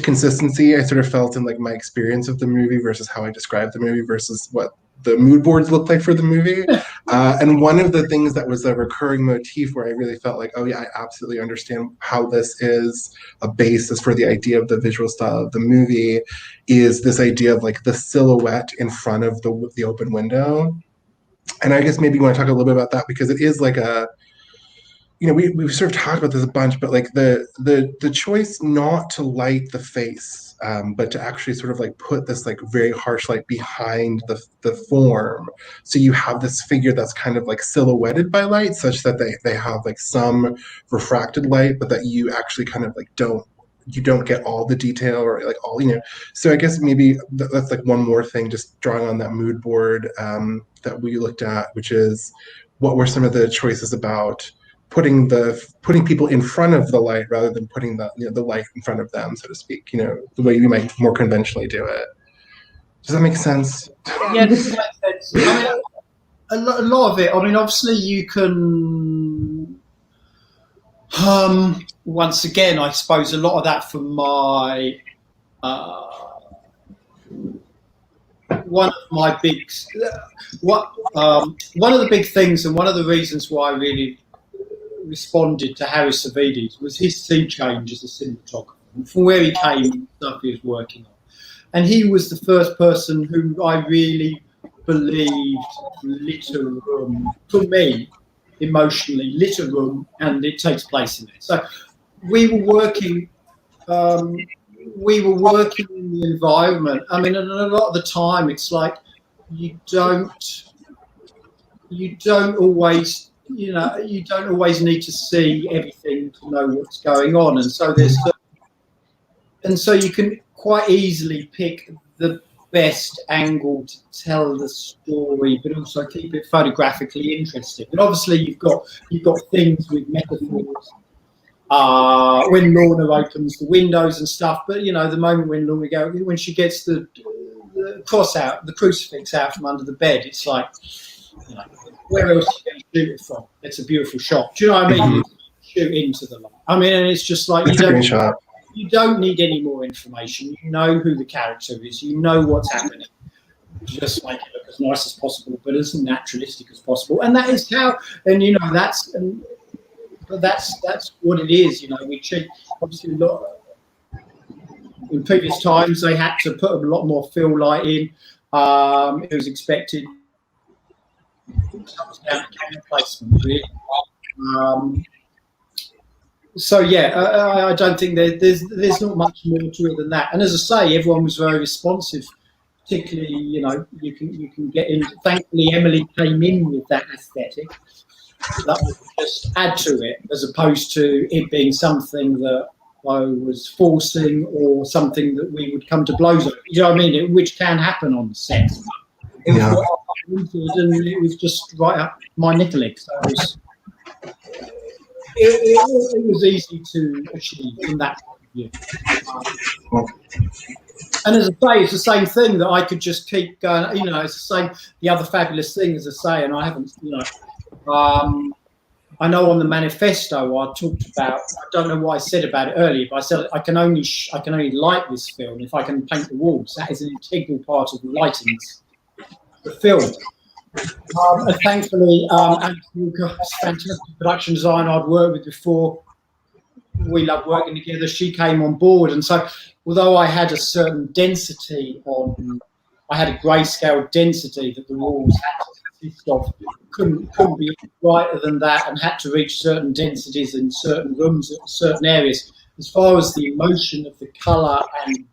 consistency I sort of felt in like my experience of the movie versus how I described the movie versus what the mood boards looked like for the movie. And one of the things that was a recurring motif where I really felt like, oh yeah, I absolutely understand how this is a basis for the idea of the visual style of the movie, is this idea of like the silhouette in front of the open window. And I guess maybe you want to talk a little bit about that because it is like a, you know, we've sort of talked about this a bunch, but like the choice not to light the face, but to actually sort of like put this like very harsh light behind the form, so you have this figure that's kind of like silhouetted by light, such that they have like some refracted light, but that you actually kind of like you don't get all the detail or like all, you know. So I guess maybe that's like one more thing, just drawing on that mood board that we looked at, which is what were some of the choices about putting people in front of the light rather than putting the light in front of them, so to speak. You know, the way you might more conventionally do it. Does that make sense? Yeah, it does make sense. I mean, a lot of it. I mean, obviously, you can. Once again, I suppose a lot of that from my. One of my big. One of the big things, and one of the reasons why I really responded to Harry Savides was his sea change as a cinematographer, from where he came and stuff he was working on. And he was the first person who I really believed lit a room, for me, emotionally, lit a room, and it takes place in there. So we were working in the environment. I mean, and a lot of the time it's like you don't always, you know, you don't always need to see everything to know what's going on, and so you can quite easily pick the best angle to tell the story, but also keep it photographically interesting. And obviously, you've got things with metaphors. When Lorna opens the windows and stuff, but you know, the moment when she gets the crucifix out from under the bed, it's like, you know, where else are you going to shoot it from? It's a beautiful shot. Do you know what I mean? Mm-hmm. Shoot into the light. I mean, and it's just like you don't need any more information. You know who the character is. You know what's happening. Just make it look as nice as possible, but as naturalistic as possible. And that is how. And you know, that's what it is. You know, we cheat obviously a lot. In previous times, they had to put a lot more fill light in. It was expected. Comes down to camera placement, really. So yeah, I don't think there's not much more to it than that. And as I say, everyone was very responsive. Particularly, you know, you can get in. Thankfully, Emily came in with that aesthetic. That would just add to it, as opposed to it being something that I was forcing or something that we would come to blows over. You know what I mean? Which can happen on set. Yeah. And it was just right up my nickelig. So it was easy to achieve from that point of view. And as I say, it's the same thing that I could just keep going. You know, it's the same. The other fabulous thing, as I say, and I haven't, you know, I know on the manifesto I talked about. I don't know what I said about it earlier, but I said I can only light this film if I can paint the walls. That is an integral part of the lighting. The film. And thankfully, Alex Walker's fantastic production designer I'd worked with before, we love working together. She came on board, and so although I had a certain density I had a grayscale density that the walls had to consist of, couldn't be brighter than that, and had to reach certain densities in certain rooms at certain areas. As far as the emotion of the colour and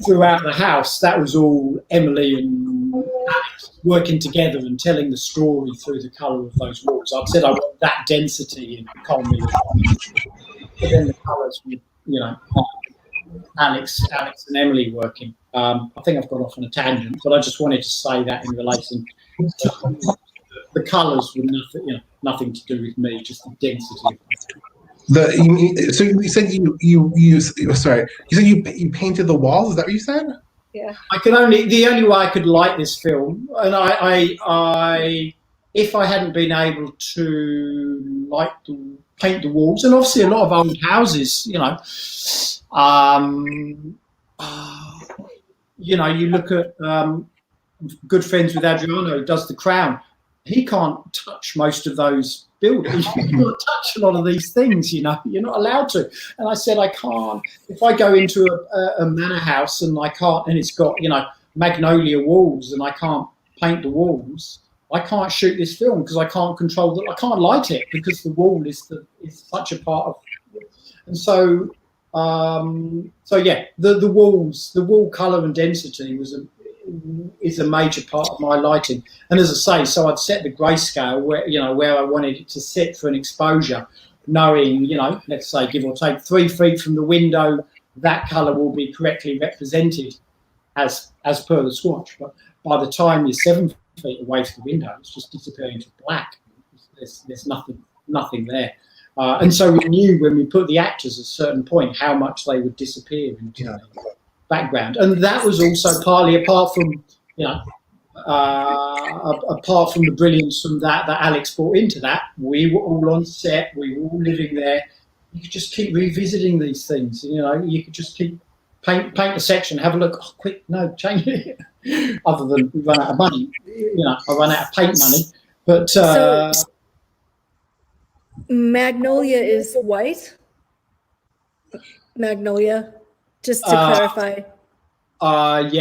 throughout the house, that was all Emily and Alex working together and telling the story through the colour of those walls. I've said I want that density in CARMILLA, but then the colours with, you know, Alex and Emily working. I think I've gone off on a tangent, but I just wanted to say that in relation to the colours were nothing to do with me, just the density. So you said you painted the walls. Is that what you said? Yeah. The only way I could light this film, and I if I hadn't been able to paint the walls, and obviously a lot of old houses, you look at good friends with Adriano, who does The Crown. He can't touch most of those buildings. You can't touch a lot of these things, you're not allowed to. And I said, I can't. If I go into a manor house and I can't, and it's got, magnolia walls, and I can't paint the walls, I can't shoot this film because I can't control I can't light it because the wall is such a part of it. And so, the walls, the wall color and density is a major part of my lighting. And as I say, so I'd set the grayscale where I wanted it to sit for an exposure, knowing, let's say give or take 3 feet from the window, that color will be correctly represented as per the swatch. But by the time you're 7 feet away from the window, it's just disappearing to black. There's nothing there. And so we knew when we put the actors at a certain point how much they would disappear into the background. And that was also partly apart from the brilliance from that Alex brought into that. We were all on set, we were all living there. You could just keep revisiting these things. You could just keep paint the section, have a look. Oh, quick, no, change it. Other than we run out of money, I run out of paint money. But so Magnolia is white. Magnolia, just to clarify. Like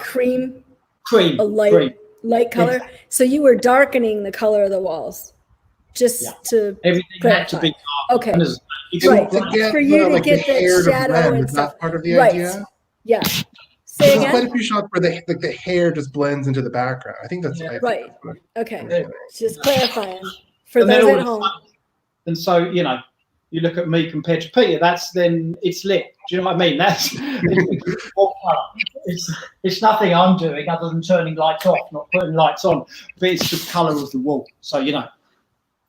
cream. Cream. A light color. Yeah. So you were darkening the color of the walls, just to everything clarify. Had to be dark. Okay. Right. For you to get the shadow and stuff. Is that part of the idea? Yeah. There's quite a few shots where the hair just blends into the background. I think that's right. Okay. Just clarifying for those at home. And so, you look at me compared to Peter, it's lit. Do you know what I mean? It's nothing I'm doing other than turning lights off, not putting lights on. But it's the colour of the wall. So,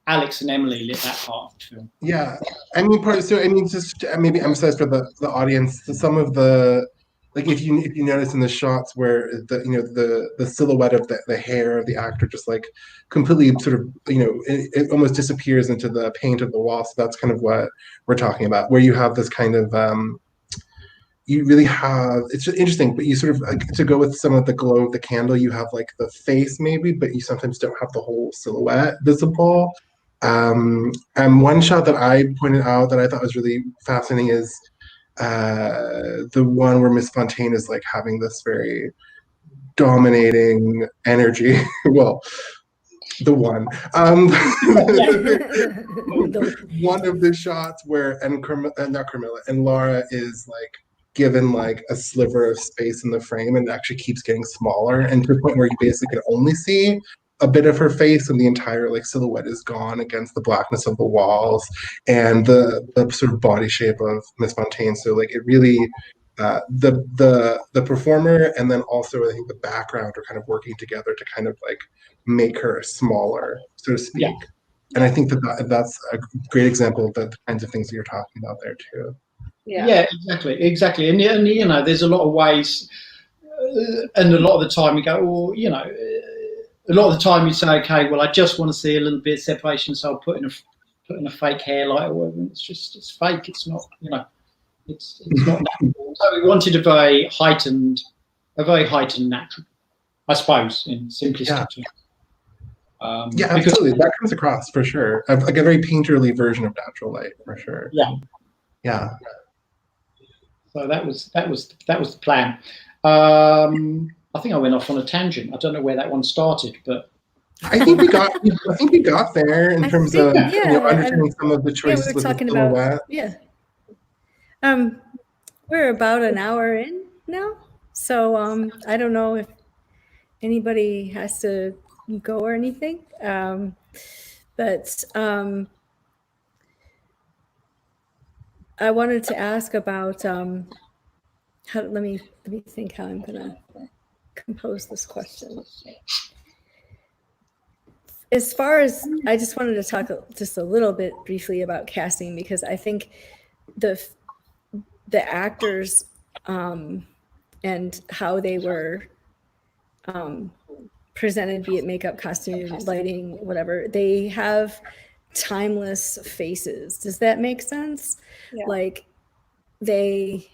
Alex and Emily lit that part of the film. Yeah. Just maybe emphasize for the audience some of the, like if you notice in the shots where the silhouette of the hair of the actor just like completely sort of it almost disappears into the paint of the wall. So that's kind of what we're talking about, where you have this kind of you really have, it's just interesting, but you sort of like, to go with some of the glow of the candle, you have like the face maybe, but you sometimes don't have the whole silhouette visible. And one shot that I pointed out that I thought was really fascinating is the one where Miss Fontaine is like having this very dominating energy. Well, the one. One of the shots where not Carmilla, and Laura is like given like a sliver of space in the frame and it actually keeps getting smaller, and to the point where you basically can only see a bit of her face and the entire like silhouette is gone against the blackness of the walls and the sort of body shape of Miss Fontaine. So like it really the performer and then also I think the background are kind of working together to kind of like make her smaller, so to speak. Yeah. And I think that's a great example of the kinds of things that you're talking about there too. Yeah, exactly. And there's a lot of ways, and a lot of the time you go, well, a lot of the time you say, okay, well, I just want to see a little bit of separation, so I'll put in a fake hair light or whatever. It's fake. It's not, it's not natural. So we wanted a very heightened natural, I suppose, in simplistic terms. Yeah, absolutely. That comes across for sure. Like a very painterly version of natural light, for sure. Yeah. So that was the plan. I think I went off on a tangent. I don't know where that one started, but I think we got there in terms of understanding some of the choices with the silhouette. We're about an hour in now, so I don't know if anybody has to go or anything, but I wanted to ask about let me think how I'm gonna compose this question. as far as, I just wanted to talk just a little bit briefly about casting, because I think the actors and how they were presented, be it makeup, costume, lighting, whatever, they have timeless faces. Does that make sense? Yeah. Like, they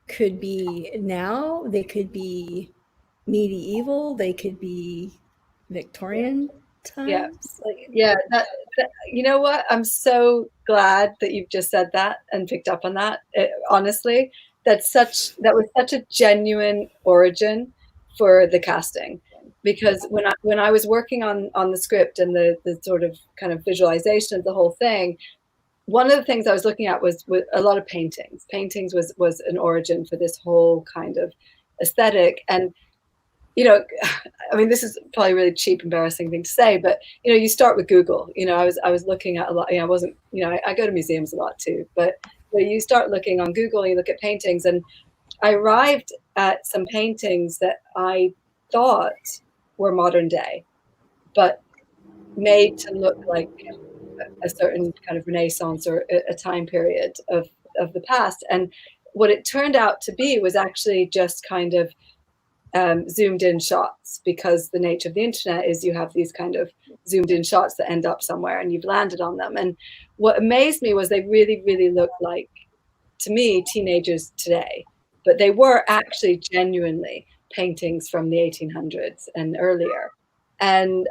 could be now, they could be medieval, they could be Victorian times. Like, Yeah, that, you know what? I'm so glad that you've just said that and picked up on that. Honestly, that was such a genuine origin for the casting, because when I was working on the script and the sort of kind of visualization of the whole thing, one of the things I was looking at was a lot of paintings. Paintings was an origin for this whole kind of aesthetic. And you know, I mean, this is probably a really cheap, embarrassing thing to say, but you know, you start with Google. You know, I was looking at a lot. You know, I wasn't. You know, I go to museums a lot too, but you start looking on Google and you look at paintings, and I arrived at some paintings that I thought were modern day, but made to look like a certain kind of Renaissance or a time period of the past. And what it turned out to be was actually just kind of zoomed in shots, because the nature of the internet is you have these kind of zoomed in shots that end up somewhere and you've landed on them. And what amazed me was they really, really looked like, to me, teenagers today, but they were actually genuinely paintings from the 1800s and earlier. And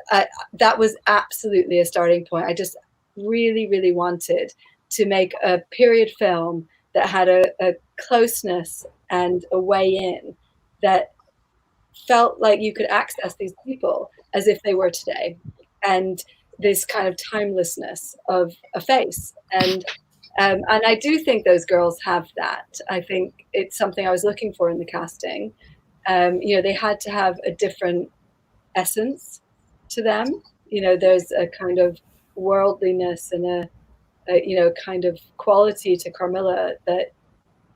that was absolutely a starting point. I just really, really wanted to make a period film that had a closeness and a way in that felt like you could access these people as if they were today, and this kind of timelessness of a face. And I do think those girls have that. I think it's something I was looking for in the casting. You know, they had to have a different essence to them. You know, there's a kind of worldliness and a you know, kind of quality to Carmilla that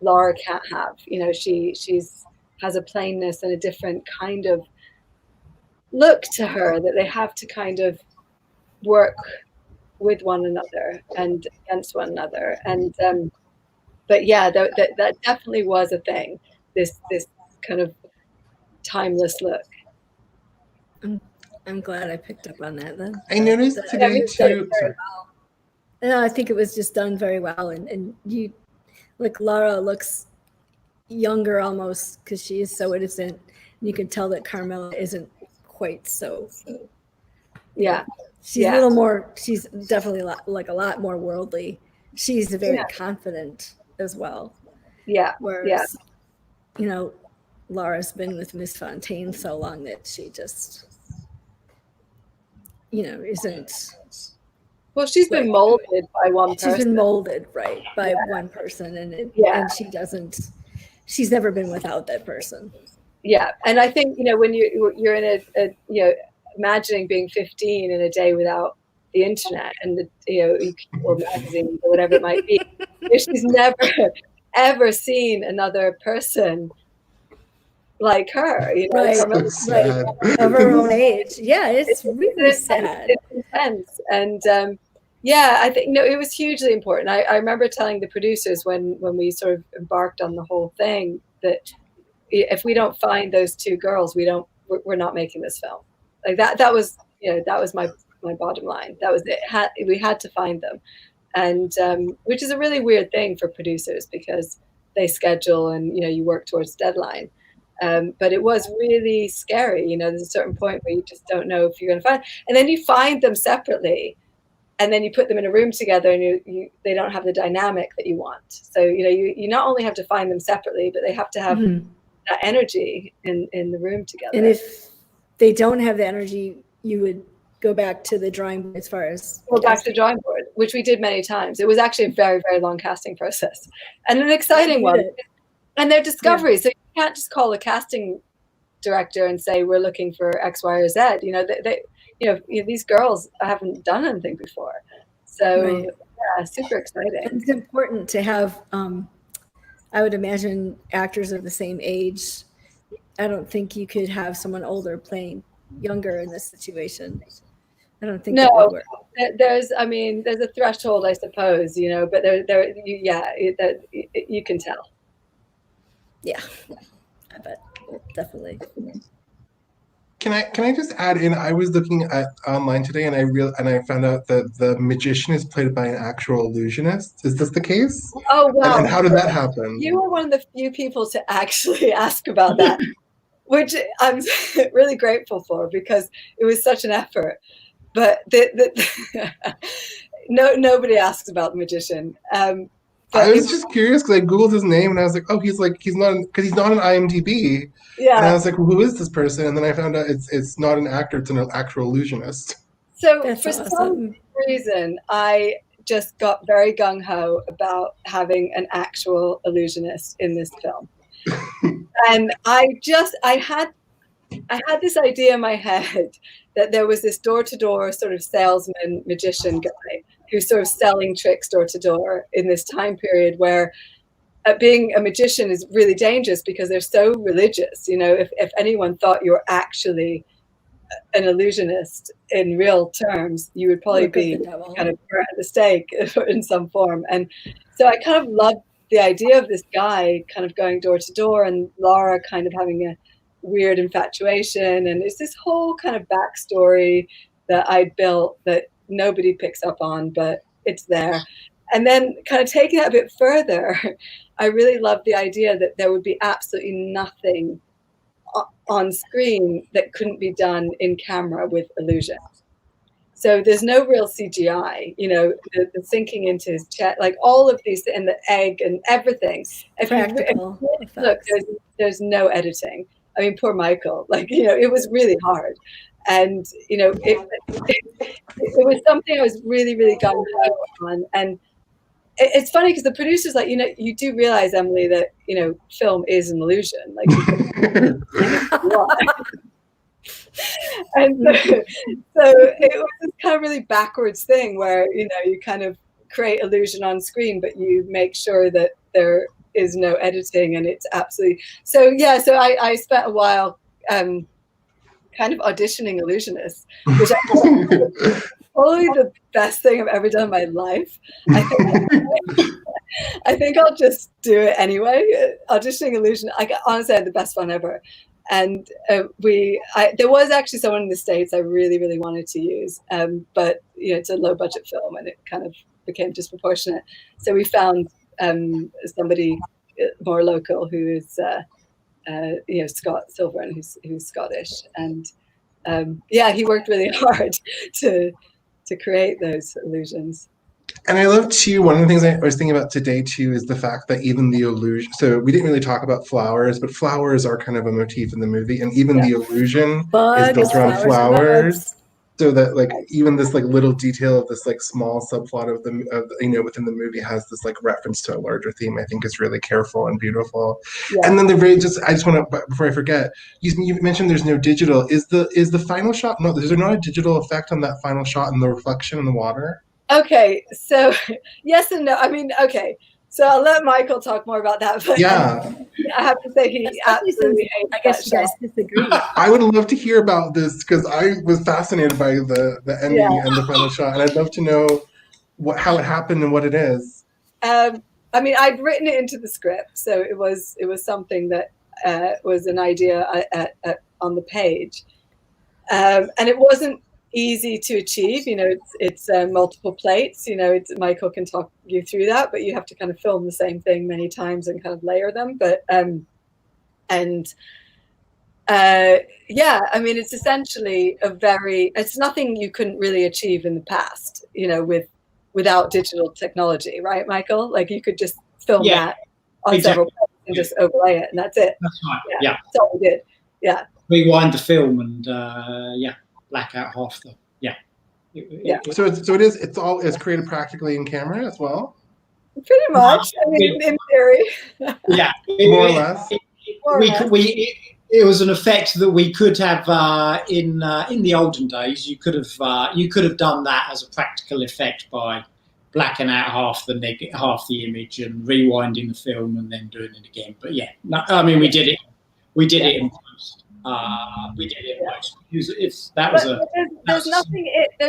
Laura can't have. You know, she's has a plainness and a different kind of look to her that they have to kind of work with one another and against one another. And but yeah, that definitely was a thing, this kind of timeless look. I'm glad I picked up on that then. I noticed today too. Sorry. No, I think it was just done very well, and you, like, Laura looks younger almost because she is so innocent. You can tell that Carmilla isn't quite so. Yeah, she's a little more. She's definitely a lot more worldly. She's very confident as well. Yeah. Whereas, you know, Laura's been with Miss Fontaine so long that she just, you know, isn't. Well, she's been molded by one person. She's been molded, right, by one person, and and she doesn't. She's never been without that person. Yeah, and I think, you know, when you're in a you know, imagining being 15 in a day without the internet and the, you know, or magazines or whatever it might be, she's never ever seen another person like her, you know, of her own age. Yeah, it's really sad. It's intense. And yeah, I think, you know, it was hugely important. I remember telling the producers when we sort of embarked on the whole thing that if we don't find those two girls, we're not making this film. Like that was, you know, that was my bottom line. That was it. We had to find them. And which is a really weird thing for producers, because they schedule and, you know, you work towards deadline. But it was really scary. You know, there's a certain point where you just don't know if you're going to find, and then you find them separately, and then you put them in a room together, and they don't have the dynamic that you want. So, you know, you not only have to find them separately, but they have to have that energy in the room together. And if they don't have the energy, you would go back to the drawing board as far as back to the drawing board, which we did many times. It was actually a very, very long casting process and an exciting one. And they're discoveries. So you can't just call a casting director and say, we're looking for X, Y, or Z. You know, you know, these girls haven't done anything before. So yeah, super exciting. It's important to have, I would imagine, actors of the same age. I don't think you could have someone older playing younger in this situation. I don't think that would work. There's a threshold, I suppose, but you can tell. Yeah, I bet, definitely. Can I just add in? I was looking at online today, and I found out that the magician is played by an actual illusionist. Is this the case? Oh wow! And how did that happen? You were one of the few people to actually ask about that, which I'm really grateful for because it was such an effort. But nobody asks about the magician. I was just curious because I googled his name and I was like, oh, he's not because he's not on IMDb. Yeah. And I was like, well, who is this person? And then I found out it's not an actor; it's an actual illusionist. So That's for awesome. some reason, I just got very gung ho about having an actual illusionist in this film, and I had this idea in my head that there was this door-to-door sort of salesman magician guy who's sort of selling tricks door-to-door in this time period where being a magician is really dangerous because they're so religious. If anyone thought you were actually an illusionist in real terms, you would probably be kind of burnt at the stake in some form. And so I kind of loved the idea of this guy kind of going door to door and Laura kind of having a weird infatuation. And it's this whole kind of backstory that I built that nobody picks up on, but it's there. And then kind of taking it a bit further, I really loved the idea that there would be absolutely nothing on screen that couldn't be done in camera with illusion. So there's no real CGI, the sinking into his chest, like all of these, and the egg and everything. If you look, there's no editing. I mean, poor Michael, it was really hard. And, it was something I was really, really gung ho on. And it's funny because the producer's like, you do realize, Emily, that, film is an illusion. Like, and so it was this kind of really backwards thing where, you kind of create illusion on screen, but you make sure that there is no editing and it's absolutely. So, yeah, so I spent a while kind of auditioning illusionists, which I thought probably the best thing I've ever done in my life. I think I'll just do it anyway. Auditioning illusion, honestly had the best fun ever. And there was actually someone in the States I really, really wanted to use, but it's a low budget film and it kind of became disproportionate. So we found somebody more local who is Scott Silver, who's Scottish, and he worked really hard to create those illusions. And I love too, one of the things I was thinking about today too is the fact that even the illusion, so we didn't really talk about flowers, but flowers are kind of a motif in the movie, and even the illusion is built around flowers. So that even this little detail of this small subplot of the within the movie has this reference to a larger theme. I think is really careful and beautiful. Yeah. And then I just want to, before I forget, you mentioned there's no digital. Is the final shot? No, is there not a digital effect on that final shot and the reflection in the water? Okay, so yes and no. I mean, okay, so I'll let Michael talk more about that. But yeah, I have to say he absolutely hates I guess you guys disagree. I would love to hear about this because I was fascinated by the ending and the final shot, and I'd love to know how it happened and what it is. I mean, I'd written it into the script, so it was something that was an idea on the page, and it wasn't easy to achieve. It's multiple plates. Michael can talk you through that, but you have to kind of film the same thing many times and kind of layer them. But I mean, it's essentially it's nothing you couldn't really achieve in the past, without digital technology, right, Michael? Like you could just film that on several plates and just overlay it, and that's it. That's right. Yeah. That's all we did. Yeah. Rewind the film and black out half the So it's created practically in camera as well. Pretty much. I mean, in theory. Yeah, more or less. It was an effect that we could have in the olden days. You could have done that as a practical effect by blacking out half the image and rewinding the film and then doing it again. But we did it. We did it in post. there's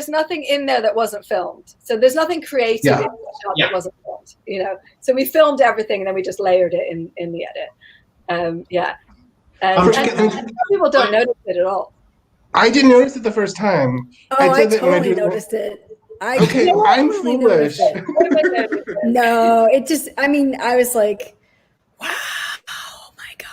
nothing in there that wasn't filmed. So there's nothing created in the shot that wasn't filmed. You know, so we filmed everything and then we just layered it in the edit. And some people don't notice it at all. I didn't notice it the first time. Oh, I totally noticed it. Okay, I'm foolish. No, it just, I mean, I was like, wow, oh my God.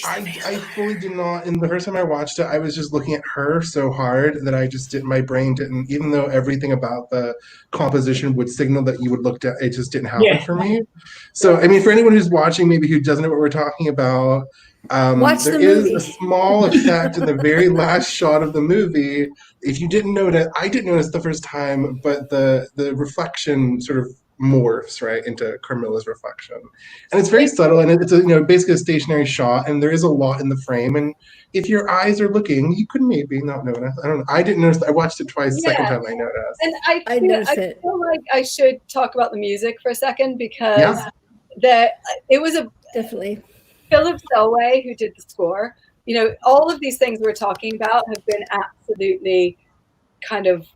I fully did not. And the first time I watched it, I was just looking at her so hard that I just didn't, my brain didn't, even though everything about the composition would signal that you would look at, it just didn't happen for me. So, I mean, for anyone who's watching, maybe who doesn't know what we're talking about, there is a small effect in the very last shot of the movie. If you didn't notice, I didn't notice the first time, but the reflection sort of morphs right into Carmilla's reflection, and it's very subtle, and it's a, basically a stationary shot, and there is a lot in the frame, and if your eyes are looking, you could maybe not notice. I don't know. I didn't notice. I watched it twice. The second time I noticed. And I feel like I should talk about the music for a second, because it was definitely Philip Selway who did the score. You know, all of these things we're talking about have been absolutely kind of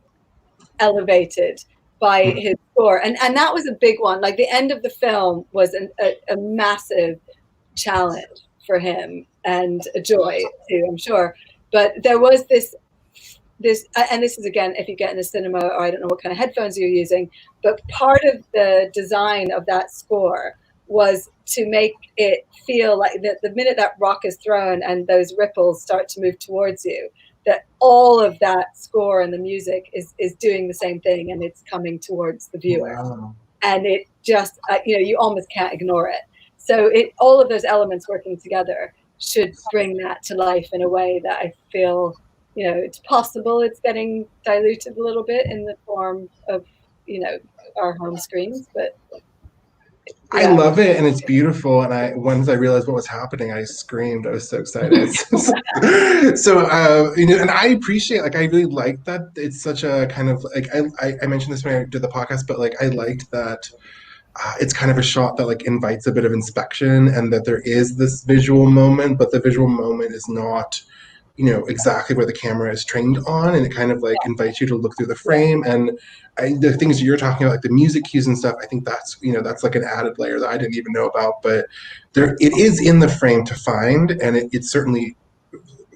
elevated by his score, and that was a big one. Like the end of the film was a massive challenge for him, and a joy too, I'm sure. But there was this, and this is again, if you get in a cinema, or I don't know what kind of headphones you're using, but part of the design of that score was to make it feel like that the minute that rock is thrown and those ripples start to move towards you, that all of that score and the music is doing the same thing, and it's coming towards the viewer. Wow. And it just, you almost can't ignore it. So all of those elements working together should bring that to life in a way that I feel, it's possible it's getting diluted a little bit in the form of, our home screens, but I love it, and it's beautiful. And once I realized what was happening, I screamed. I was so excited. So, and I appreciate, I really like that. It's such a kind of I mentioned this when I did the podcast, but I liked that it's kind of a shot that invites a bit of inspection, and that there is this visual moment, but the visual moment is not, exactly where the camera is trained on, and it kind of invites you to look through the frame. And the things you're talking about, the music cues and stuff, I think that's that's an added layer that I didn't even know about, but it is in the frame to find, and it's certainly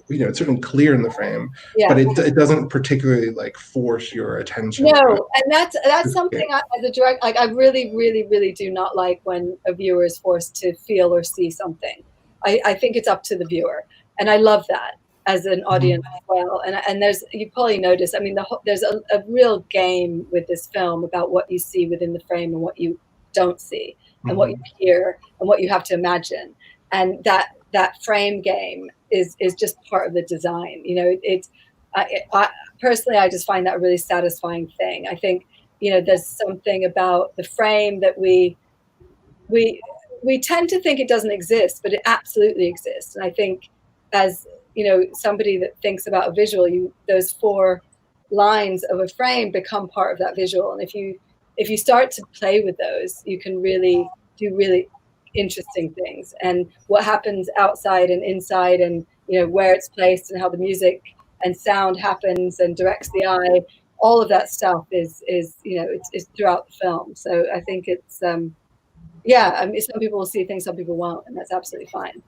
it's certainly clear in the frame, but it doesn't particularly force your attention. No, and that's something as a director, I really, really, really do not like when a viewer is forced to feel or see something. I think it's up to the viewer, and I love that as an audience as well. And you probably notice, I mean, there's a real game with this film about what you see within the frame and what you don't see, and what you hear and what you have to imagine. And that frame game is just part of the design. I personally, I just find that a really satisfying thing. I think, there's something about the frame that we tend to think it doesn't exist, but it absolutely exists. And I think as somebody that thinks about a visual, those 4 lines of a frame become part of that visual. And if you start to play with those, you can really do really interesting things. And what happens outside and inside, and where it's placed, and how the music and sound happens and directs the eye, all of that stuff is it's throughout the film. So I think it's I mean, some people will see things, some people won't, and that's absolutely fine.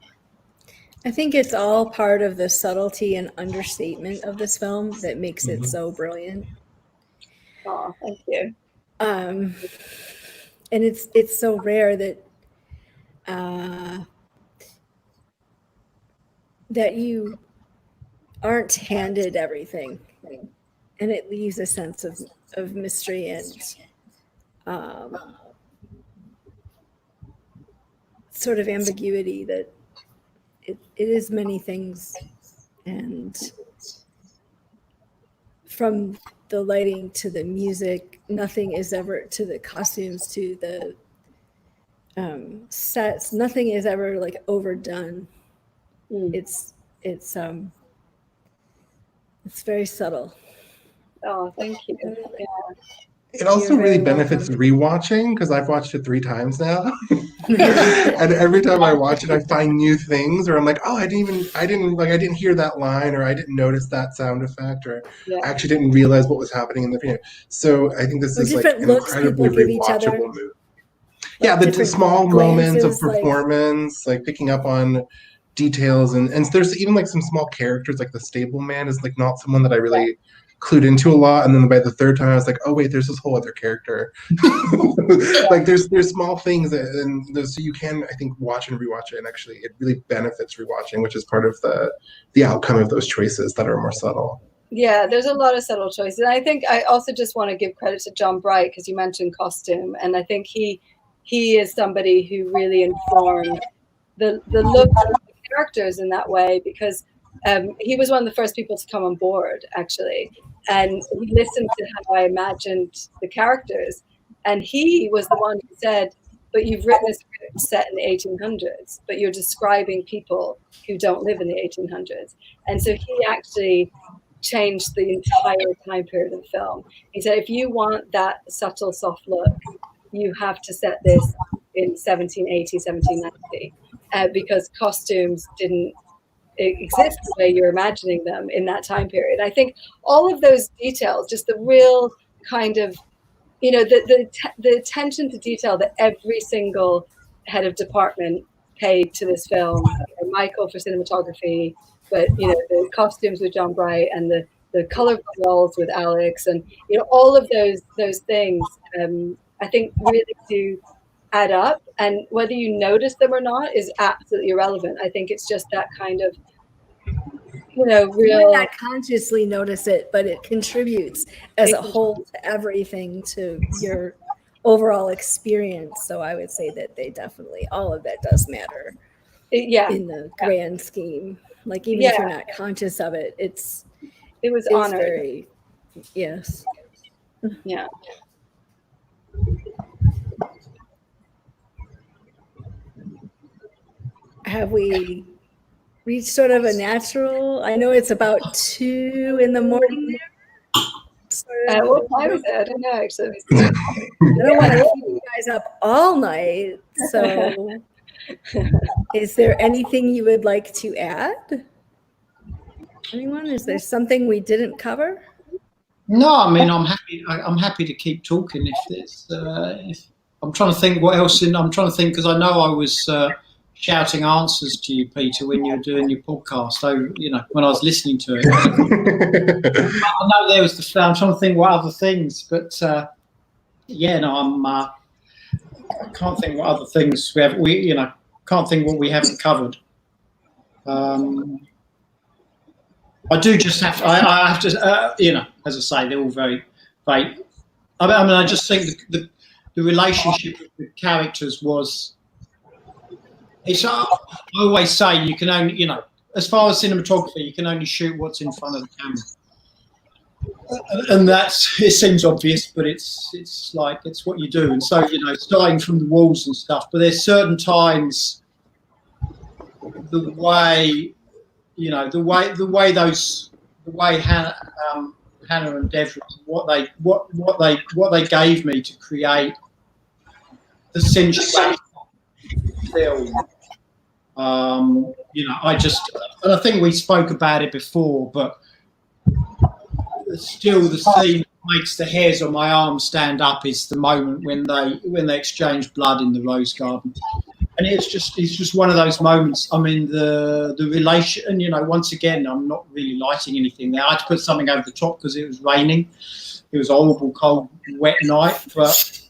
I think it's all part of the subtlety and understatement of this film that makes it so brilliant. Oh, thank you. And it's so rare that that you aren't handed everything, and it leaves a sense of mystery and sort of ambiguity that it is many things. And from the lighting to the music, nothing is ever, to the costumes, to the sets, nothing is ever overdone. It's very subtle. Oh, thank you. Yeah. It also You're really very benefits welcome. rewatching because I've watched it 3 times now. And every time I watch it, I find new things, or I'm like, oh, I didn't hear that line, or I didn't notice that sound effect, or Yeah. I actually didn't realize what was happening in the video. So I think this Or is like different an looks incredibly people give each other, rewatchable movie. Yeah, like the different small moments of glances, like performance, like picking up on details, and there's even like some small characters, like the stable man is like not someone that I really clued into a lot, and then by the third time I was like, oh wait, there's this whole other character. Like there's small things that, and those, so you can, I think, watch and rewatch it, and actually it really benefits rewatching, which is part of the outcome of those choices that are more subtle. Yeah, there's a lot of subtle choices. And I think I also just want to give credit to John Bright because you mentioned costume, and I think he is somebody who really informed the look of the characters in that way, because he was one of the first people to come on board actually, and he listened to how I imagined the characters, and he was the one who said, "But you've written a script set in the 1800s, but you're describing people who don't live in the 1800s," and so he actually changed the entire time period of the film. He said, if you want that subtle, soft look, you have to set this in 1780, 1790, because costumes didn't exist the way you're imagining them in that time period. I think all of those details, just the real kind of, the attention to detail that every single head of department paid to this film. Michael for cinematography, but the costumes with John Bright, and the color walls with Alex, and all of those things. I think really do add up, and whether you notice them or not is absolutely irrelevant. I think it's just that kind of you might real. not consciously notice it, but it contributes as a whole to everything, to your overall experience. So I would say that they definitely, all of that does matter. Yeah. In the grand scheme, like even if you're not conscious of it, it was honored. Very, yes. Yeah. Have we reached sort of a natural? I know it's about 2 in the morning there. What time is it? I don't know actually. I don't want to keep you guys up all night. So, is there anything you would like to add? Anyone? Is there something we didn't cover? No, I mean, I'm happy to keep talking if there's. If I'm trying to think what else. I'm trying to think because I know I was shouting answers to you, Peter, when you were doing your podcast. So when I was listening to it, I know there was the. I'm trying to think what other things, but I can't think what other things we have. Can't think what we haven't covered. I do just have to. I have to. As I say, they're all very vague. I mean, I just think the relationship with the characters was. I always say you can only, as far as cinematography, you can only shoot what's in front of the camera, and it seems obvious, but it's like it's what you do. And so starting from the walls and stuff. But there's certain times, the way Hannah and Deborah, what they gave me to create the sensuality film. And I think we spoke about it before, but still the scene that makes the hairs on my arm stand up is the moment when they exchange blood in the rose garden. And it's just one of those moments. I mean, the relation, and once again, I'm not really lighting anything there. I had to put something over the top because it was raining. It was a horrible, cold, wet night. But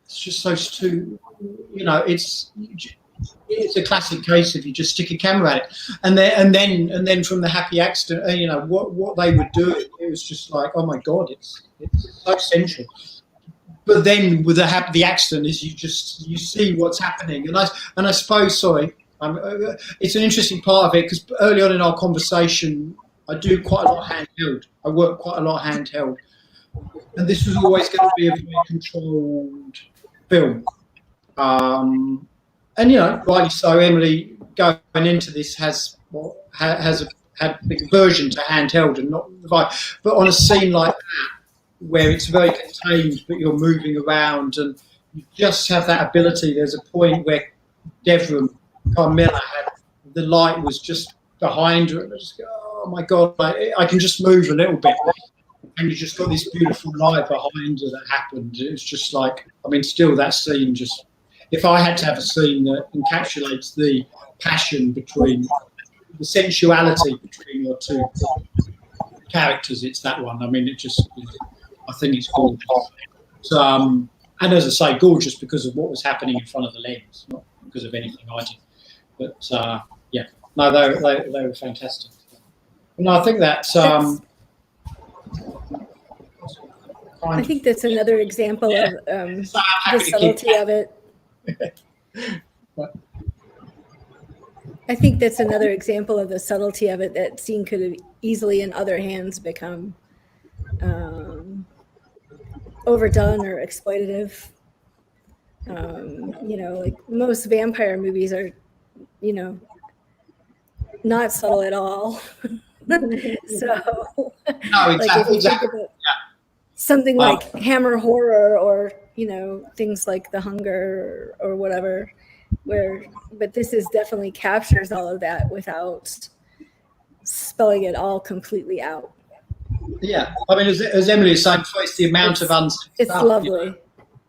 it's just those two. It's a classic case if you just stick a camera at it, and then from the happy accident, what they would do. It was just like, oh my God, it's so sensual. But then with the accident is you see what's happening, and I suppose it's an interesting part of it because early on in our conversation I do quite a lot handheld. I work quite a lot handheld, and this was always going to be a very controlled film. And rightly so. Emily going into this has a big aversion to handheld and not the vibe. But on a scene like that. where it's very contained, but you're moving around, and you just have that ability. There's a point where Devram, CARMILLA, had the light was just behind her, and I just go, oh my God, I can just move a little bit. And you just got this beautiful light behind her that happened. It was just like, I mean, still that scene just, if I had to have a scene that encapsulates the passion between, the sensuality between your two characters, it's that one. I mean, it just, I think it's gorgeous. And as I say, gorgeous because of what was happening in front of the lens, not because of anything I did. But yeah, no, they were fantastic. No, I think that's. I think that's another example of the subtlety of it. I think that's another example of the subtlety of it. That scene could have easily, in other hands, become overdone or exploitative. You know, like most vampire movies are, you know, not subtle at all. So, no, like if you think about something like Hammer horror, or you know, things like The Hunger or whatever, but this is definitely captures all of that without spelling it all completely out. Yeah, I mean, as Emily was saying, it's the amount of unsaid it's stuff, lovely. You know,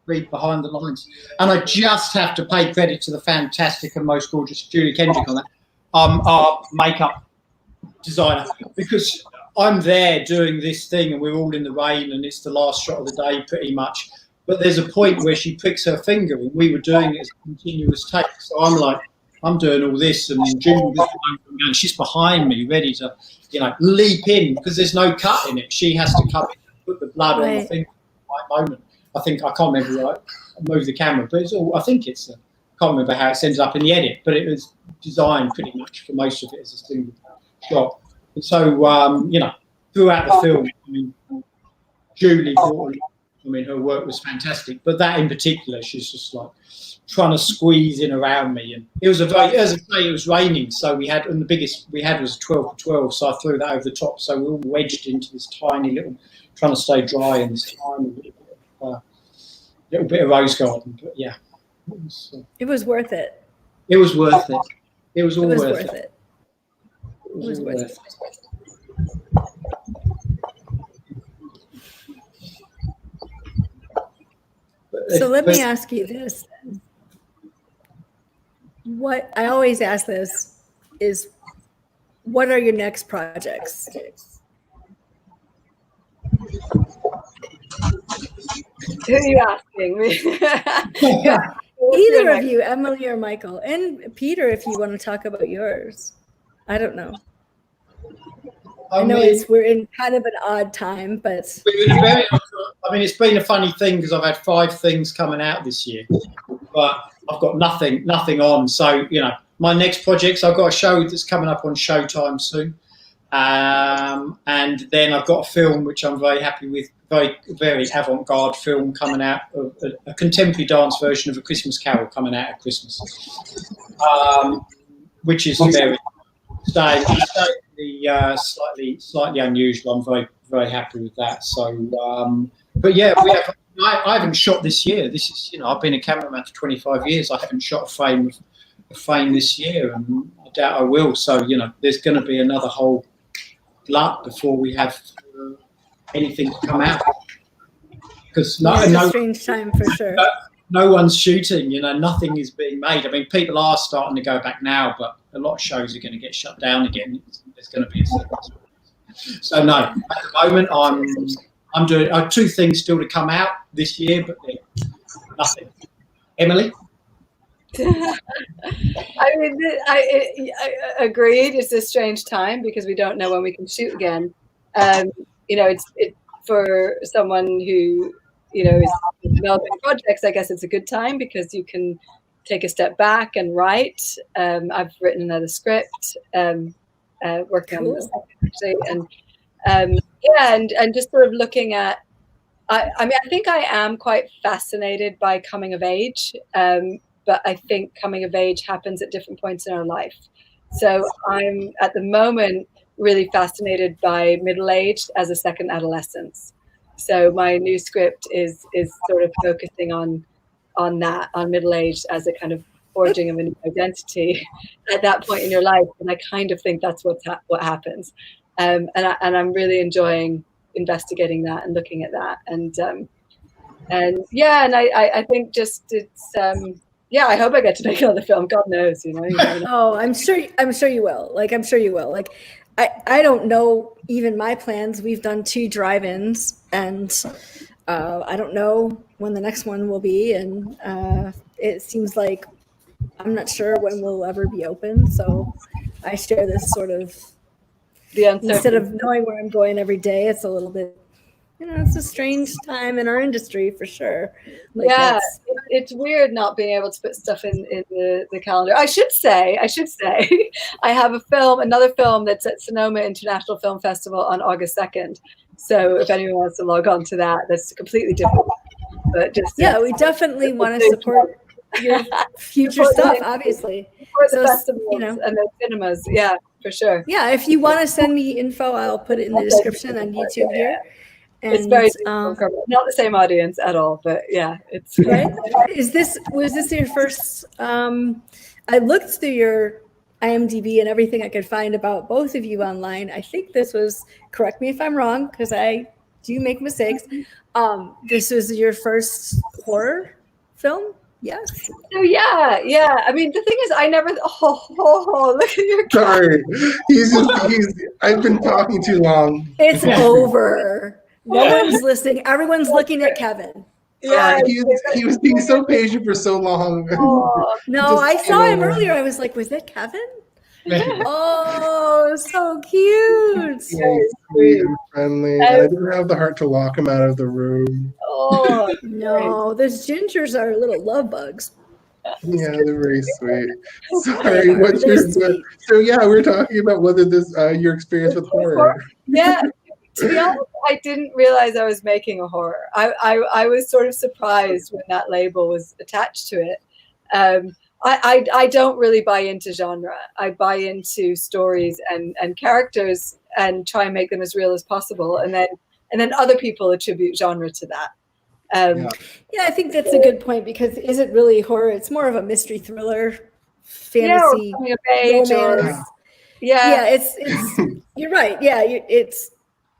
read behind the lines, and I just have to pay credit to the fantastic and most gorgeous Julie Kendrick on that, our makeup designer, because I'm there doing this thing and we're all in the rain and it's the last shot of the day pretty much, but there's a point where she pricks her finger and we were doing it as a continuous take, so I'm like, I'm doing all this and Julie and she's behind me ready to, you know, leap in because there's no cut in it. She has to come in and put the blood on the finger at the right moment. I think, I can't remember, right, I moved the camera, but it's all, I think it's, I can't remember how it ends up in the edit, but it was designed pretty much for most of it as a single shot. And so, you know, throughout the film, I mean, Julie, I mean, her work was fantastic, but that in particular, she's just like trying to squeeze in around me. And it was a very, as I say, it was raining, so we had, and the biggest we had was 12x12, so I threw that over the top, so we're all wedged into this tiny little, trying to stay dry in this tiny little bit of rose garden. But yeah, it was worth it. It was worth it. It was all worth it. It was worth it. So let me ask you this. What I always ask this is, what are your next projects? Who are you asking me? Either of you, Emily or Michael, and Peter, if you want to talk about yours. I don't know. I know we're in kind of an odd time, but I mean, it's been a funny thing because I've had 5 things coming out this year, but I've got nothing on. So, you know, my next projects, I've got a show that's coming up on Showtime soon, and then I've got a film which I'm very happy with, very avant-garde film coming out, a contemporary dance version of A Christmas Carol coming out at Christmas, which is very slightly unusual. I'm very, very happy with that. So, but yeah, I haven't shot this year. This is, you know, I've been a cameraman for 25 years. I haven't shot a frame this year, and I doubt I will. So, you know, there's going to be another whole glut before we have anything to come out. Because it's a strange time for sure. No one's shooting, you know, nothing is being made. I mean, people are starting to go back now, but a lot of shows are going to get shut down again. There's going to be a so no, at the moment I'm doing 2 things still to come out this year, but nothing. Emily? I mean, I agreed. It's a strange time because we don't know when we can shoot again. You know, it's for someone who, you know, is developing projects. I guess it's a good time because you can take a step back and write. I've written another script, working on this actually, and yeah, and just sort of looking at. I mean, I think I am quite fascinated by coming of age, but I think coming of age happens at different points in our life. So I'm at the moment really fascinated by middle age as a second adolescence. So my new script is sort of focusing on that, on middle age as a kind of forging of a new identity at that point in your life. And I kind of think that's what happens. And I'm really enjoying investigating that and looking at that. And yeah, and I think just it's yeah, I hope I get to make another film. God knows, you know. You never know. Oh, I'm sure you will. Like, I'm sure you will. Like, I don't know even my plans. We've done 2 drive-ins, and I don't know when the next one will be. And it seems like I'm not sure when we'll ever be open. So I share this sort of, instead of knowing where I'm going every day, it's a little bit, you know, it's a strange time in our industry for sure. Like, yeah, it's weird not being able to put stuff in the calendar. I should say, I have another film that's at Sonoma International Film Festival on August 2nd. So if anyone wants to log on to that, that's completely different. But just yeah, we definitely want to support your future stuff, obviously. For the festivals, you know, and the cinemas, yeah, for sure. Yeah, if you want to send me info, I'll put it in the description on YouTube here. And, it's very not the same audience at all, but yeah, it's right. Was this your first? I looked through your IMDb and everything I could find about both of you online. I think this was, correct me if I'm wrong, because I do make mistakes. This was your first horror film? Yes. So yeah. I mean, the thing is, I never. Oh, look at your. Sorry, I've been talking too long. It's over. No one's listening. Everyone's looking at Kevin. Yeah, he was being so patient for so long. Oh, no, I saw him earlier. I was like, was that Kevin? Oh, so cute. Yeah, he's sweet and friendly. And I didn't have the heart to lock him out of the room. Oh, no, those gingers are little love bugs. Yeah, they're very sweet. Sorry, what's your so yeah, we're talking about whether this your experience with horror. Yeah. To be honest, I didn't realize I was making a horror. I was sort of surprised when that label was attached to it. I don't really buy into genre. I buy into stories and characters and try and make them as real as possible. And then other people attribute genre to that. Yeah, I think that's a good point, because is it really horror? It's more of a mystery thriller, fantasy, romance. Yeah, it's you're right. Yeah,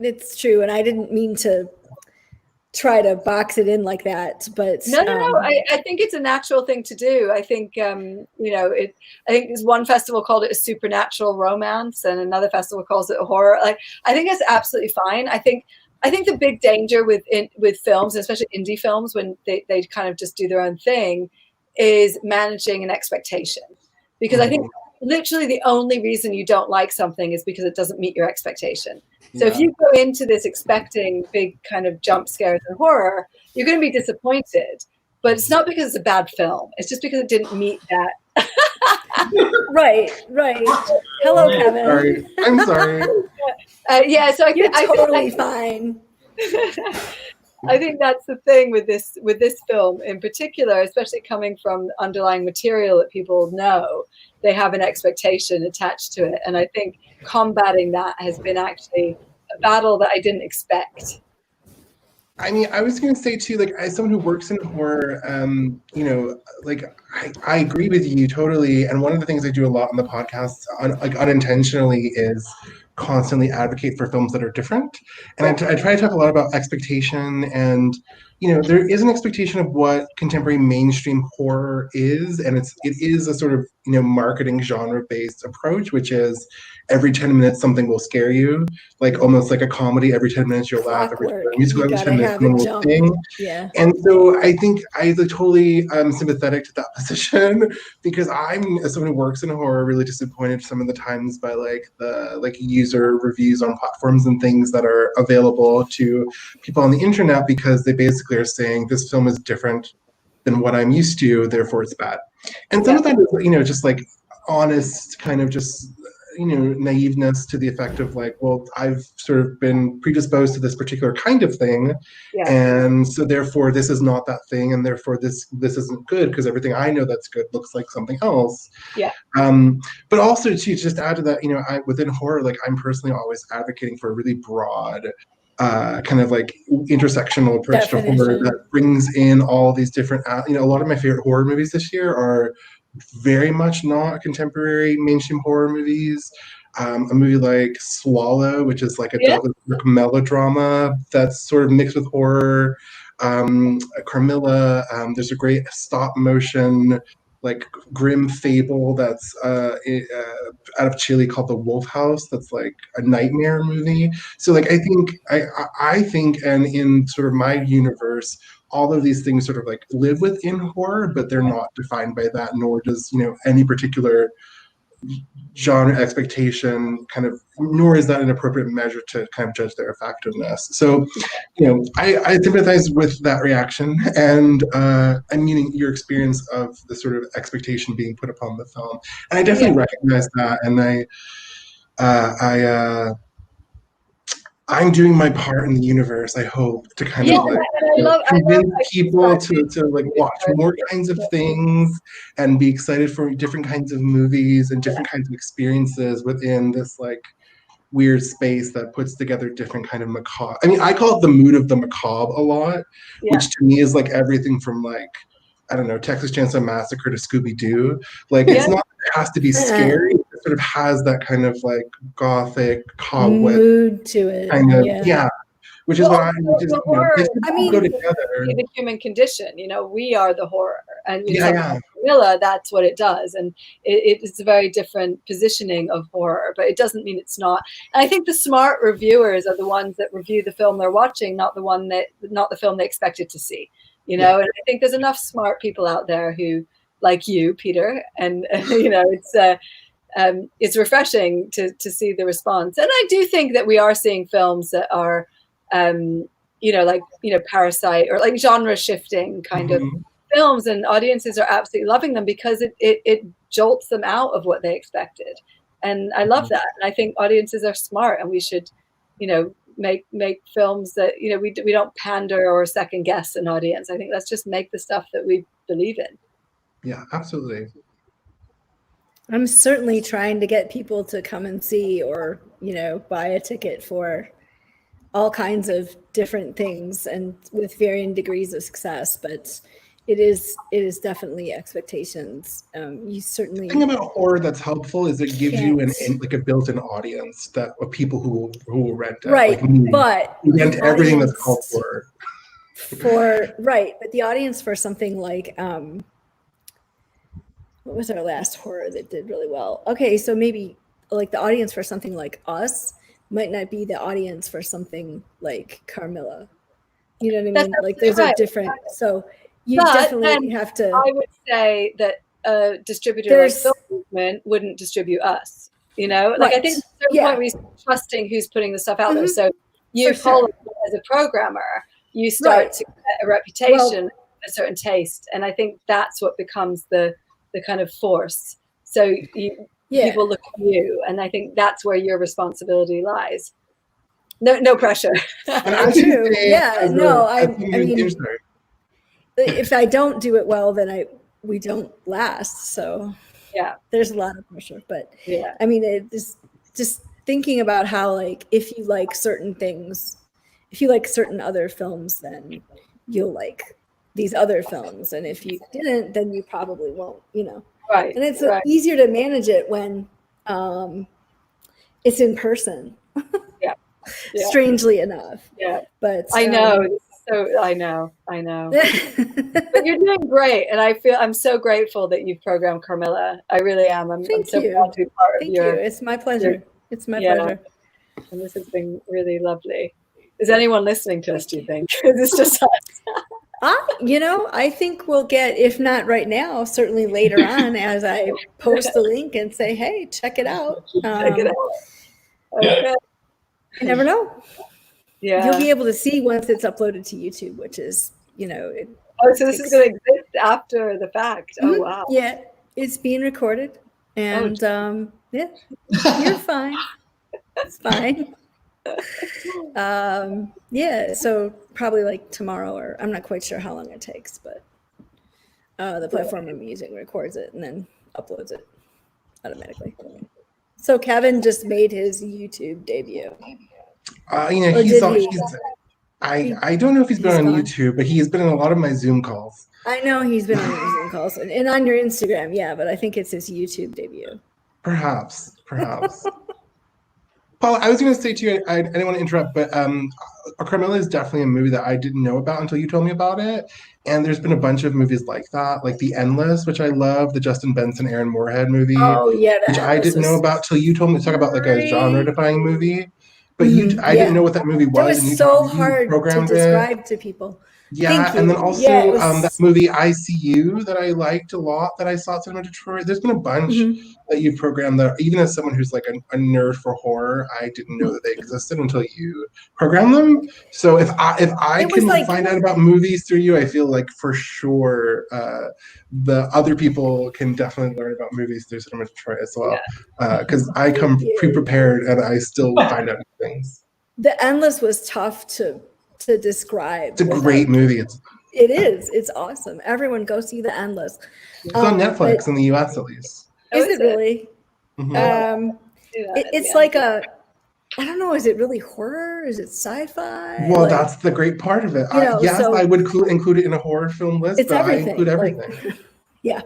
it's true, and I didn't mean to try to box it in like that, but no. I think it's a natural thing to do. I think you know, I think there's one festival called it a supernatural romance, and another festival calls it a horror. Like, I think it's absolutely fine. I think the big danger with films, especially indie films, when they kind of just do their own thing, is managing an expectation, because I think literally the only reason you don't like something is because it doesn't meet your expectation. So if you go into this expecting big kind of jump scares and horror, you're going to be disappointed. But it's not because it's a bad film. It's just because it didn't meet that. Right. Hello, Kevin. Sorry. I'm sorry. Yeah, so You're totally fine. I think that's the thing with this film in particular, especially coming from underlying material that people know. They have an expectation attached to it, and I think combating that has been actually a battle that I didn't expect. I mean, I was going to say too, like, as someone who works in horror, you know, like, I agree with you totally. And one of the things I do a lot on the podcast, unintentionally, is constantly advocate for films that are different. And I try to talk a lot about expectation, and, you know, there is an expectation of what contemporary mainstream horror is, and it is a sort of, you know, marketing genre-based approach, which is every 10 minutes something will scare you, like almost like a comedy. Every 10 minutes you'll laugh, every musical every 10 minutes someone will sing. Yeah. And so I think I totally sympathetic to that position, because I'm, as someone who works in horror, really disappointed some of the times by the user reviews on platforms and things that are available to people on the internet, because they basically are saying this film is different than what I'm used to, therefore it's bad. And some of that is, you know, just like honest kind of just, you know, naiveness to the effect of like, well, I've sort of been predisposed to this particular kind of thing, and so therefore this is not that thing, and therefore this isn't good, because everything I know that's good looks like something else. But also to just add to that, you know, within horror, like, I'm personally always advocating for a really broad kind of like intersectional approach to horror that brings in all these different, a lot of my favorite horror movies this year are very much not contemporary mainstream horror movies. A movie like Swallow, which is like a melodrama that's sort of mixed with horror. Carmilla, there's a great stop motion like grim fable that's out of Chile called The Wolf House. That's like a nightmare movie. So like I think, and in sort of my universe, all of these things sort of like live within horror, but they're not defined by that, nor does any particular genre expectation kind of, nor is that an appropriate measure to kind of judge their effectiveness. So I sympathize with that reaction, and I mean your experience of the sort of expectation being put upon the film, and I definitely recognize that, and I'm doing my part in the universe, I hope, to kind of like convince people to like watch more kinds of things and be excited for different kinds of movies and different kinds of experiences within this like weird space that puts together different kind of macabre. I mean, I call it the mood of the macabre a lot, which to me is like everything from like, I don't know, Texas Chainsaw Massacre to Scooby-Doo. Like, it's not that it has to be scary. It sort of has that kind of like gothic, cobweb mood to it. Kind of, which is what I just, I mean, go together. The human condition, we are the horror. And Camilla, that's what it does. And it's a very different positioning of horror, but it doesn't mean it's not. And I think the smart reviewers are the ones that review the film they're watching, not the film they expected to see. And I think there's enough smart people out there who, like you, Peter, and it's refreshing to see the response. And I do think that we are seeing films that are, Parasite or like genre shifting kind of films, and audiences are absolutely loving them because it jolts them out of what they expected. And I love that. And I think audiences are smart, and we should, make films that, we don't pander or second guess an audience. I think let's just make the stuff that we believe in. Yeah, absolutely. I'm certainly trying to get people to come and see or, buy a ticket for all kinds of different things and with varying degrees of success, but it is definitely expectations. You certainly. The thing about horror that's helpful is it gives you like a built-in audience of people who will rent it. Right, like me, but rent everything that's called horror. But the audience for something like what was our last horror that did really well? Okay, so maybe like the audience for something like Us might not be the audience for something like Carmilla. You know what I mean? Like there's a different. So you definitely have to. I would say that a distributor like Film Movement wouldn't distribute Us. Like I think at a certain point we're trusting who's putting the stuff out there. So you follow as a programmer, you start to get a reputation, a certain taste, and I think that's what becomes the kind of force. So people look at you, and I think that's where your responsibility lies. No pressure. True. I mean, if I don't do it well, then we don't last. So there's a lot of pressure. But I mean, it's just thinking about how like if you like certain things, if you like certain other films, then you'll like these other films, and if you didn't, then you probably won't. Right. And it's easier to manage it when it's in person. Strangely enough. Yeah. But I know. I know. But you're doing great, and I'm so grateful that you've programmed Carmilla. I really am. I'm so proud to be part of your. Thank you. It's my pleasure. It's my pleasure. And this has been really lovely. Is anyone listening to us, do you think? Is this just us? I think we'll get, if not right now, certainly later on as I post the link and say, hey, check it out. Check it out. Okay. You never know. Yeah. You'll be able to see once it's uploaded to YouTube, which is, so this is going to exist after the fact. Oh, wow. Yeah. It's being recorded. And you're fine. It's fine. So probably like tomorrow, or I'm not quite sure how long it takes, but the platform I'm using records it and then uploads it automatically. So Kevin just made his YouTube debut. Or he's did on. he? I don't know if he's been on gone. YouTube, but he has been in a lot of my Zoom calls. I know he's been on your Zoom calls and on your Instagram, yeah, but I think it's his YouTube debut. Perhaps. Paul, I was going to say to you, I didn't want to interrupt, but Carmilla is definitely a movie that I didn't know about until you told me about it. And there's been a bunch of movies like that, like The Endless, which I love, the Justin Benson, Aaron Moorhead movie, Oh yeah, which I didn't know about till you told me to talk about like a genre-defying movie. But I didn't know what that movie was. It was so hard to describe to people. Yeah, and then also that movie ICU that I liked a lot that I saw at Cinema Detroit. There's been a bunch that you programmed that even as someone who's like a nerd for horror, I didn't know that they existed until you programmed them. So if I can find out about movies through you, I feel like for sure the other people can definitely learn about movies through Cinema Detroit as well. Because I come pre-prepared and I still find out things. The Endless was tough to describe. It's a great movie. It is. It's awesome. Everyone go see The Endless. It's on Netflix in the US at least. Is it really? Mm-hmm. It's like a, I don't know, is it really horror? Is it sci-fi? Well, that's the great part of it. Yes, I would include it in a horror film list, but I include everything. Yeah.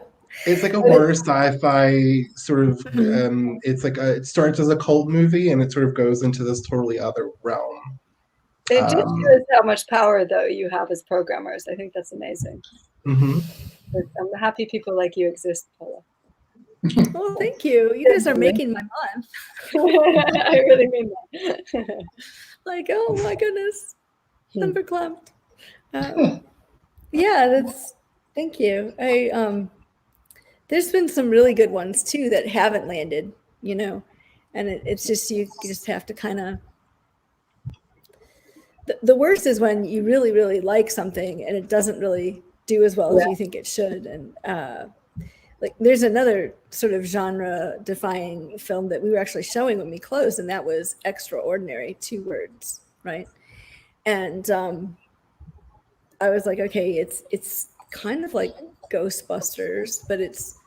It's like a horror sci-fi sort of, it's like it starts as a cult movie and it sort of goes into this totally other realm. It just shows how much power, though, you have as programmers. I think that's amazing. I'm happy people like you exist, Paula. Well, thank you. You guys are making my month. I really mean that. Like, oh my goodness, I'm verklempt. Yeah, thank you. There's been some really good ones too that haven't landed, and it's just you just have to kind of. The worst is when you really, really like something and it doesn't really do as well as you think it should. And like there's another sort of genre-defying film that we were actually showing when we closed, and that was Extraordinary, 2 words, right? And I was like, okay, it's kind of like Ghostbusters, but it's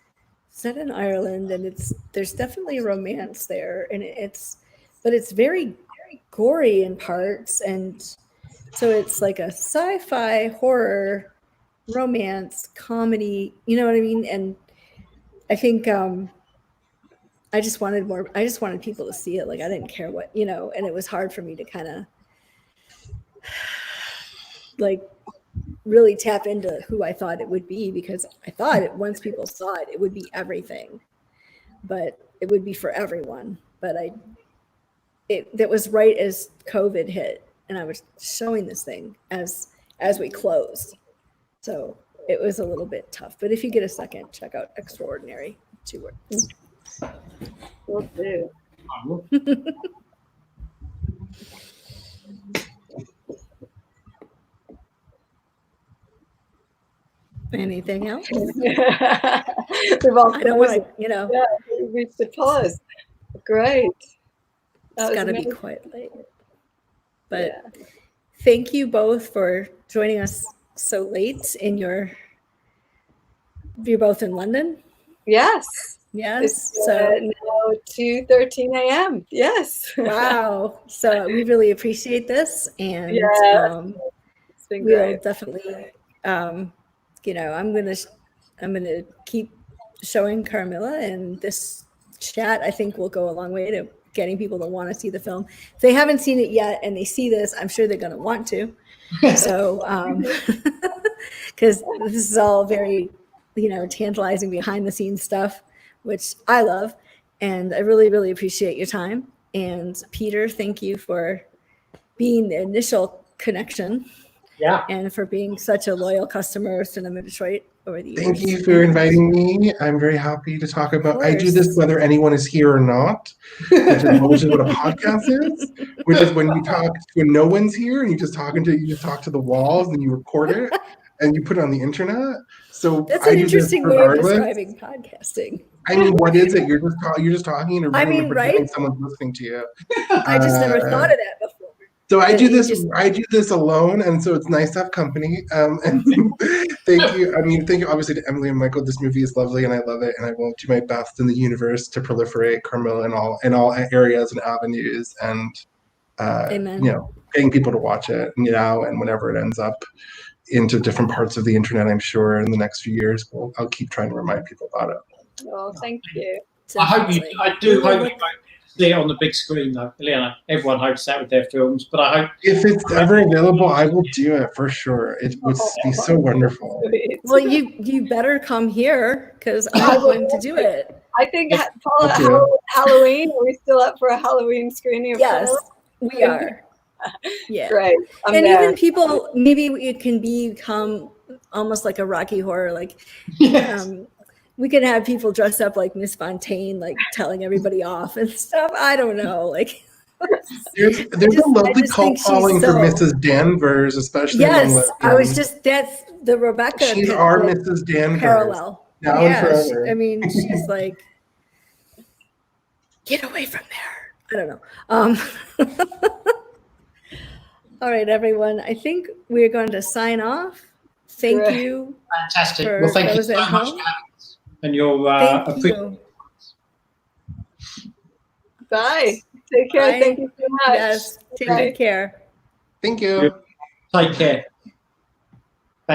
set in Ireland, and there's definitely romance there, and but it's very gory in parts, and so it's like a sci-fi horror romance comedy, you know what I mean? And I think I just wanted people to see it. Like I didn't care what, and it was hard for me to kind of like really tap into who I thought it would be, because I thought once people saw it, it would be everything, but it would be for everyone. But that was right as COVID hit, and I was showing this thing as we closed. So it was a little bit tough. But if you get a second, check out Extraordinary, 2 words. Will do. Anything else? We've all I don't want to, Yeah, we reached the pause. Great. It's got to be quite late. But thank you both for joining us so late you're both in London? Yes. Yes. It's now 2:13 a.m. Yes. Wow. So we really appreciate this, and it's been great. We'll definitely, I'm gonna keep showing Carmilla, and this chat I think will go a long way to getting people to want to see the film. If they haven't seen it yet and they see this, I'm sure they're going to want to. So, because this is all very, tantalizing behind the scenes stuff, which I love. And I really, really appreciate your time. And Peter, thank you for being the initial connection. Yeah. And for being such a loyal customer of Cinema Detroit over the years. Thank you for inviting me. I'm very happy to talk about. I do this whether anyone is here or not, which is what a podcast is. Which is when you talk when no one's here and you just talk to the walls and you record it and you put it on the internet. So that's an interesting way of describing podcasting. I mean, what is it? You're just talking in a room and pretending right? someone's listening to you. I just never thought of that before. So I do this alone, and so it's nice to have company. And thank you. I mean, thank you obviously to Emily and Michael. This movie is lovely, and I love it. And I will do my best in the universe to proliferate Carmilla in all areas and avenues. And Amen. you know, getting people to watch it, you know, and whenever it ends up into different parts of the internet, I'm sure in the next few years, I'll keep trying to remind people about it. Oh, thank you. Definitely. I do hope you see it on the big screen, though. Leona, everyone hopes that with their films, but I hope if it's ever available, I will do it for sure. It would be so wonderful. Well, you better come here because I'm going to do it. I think Paula, Halloween. Are we still up for a Halloween screening of Yes, Paula? we are. Yeah. Great. I'm and there. even people, maybe it can become almost like a Rocky Horror. Like, we can have people dressed up like Miss Fontaine, like telling everybody off and stuff. I don't know. Like, there's a lovely cult following for Mrs. Danvers, especially among lesbians. I was just, that's the Rebecca. She's our Mrs. Danvers. Parallel. Now and forever. I mean, she's like, get away from there. I don't know. All right, everyone. I think we're going to sign off. Thank you. Fantastic. Well, thank you so much for having us. And your thank you. Bye. Take care. Bye. Thank you so much. Yes. Take good care. Thank you. Take care.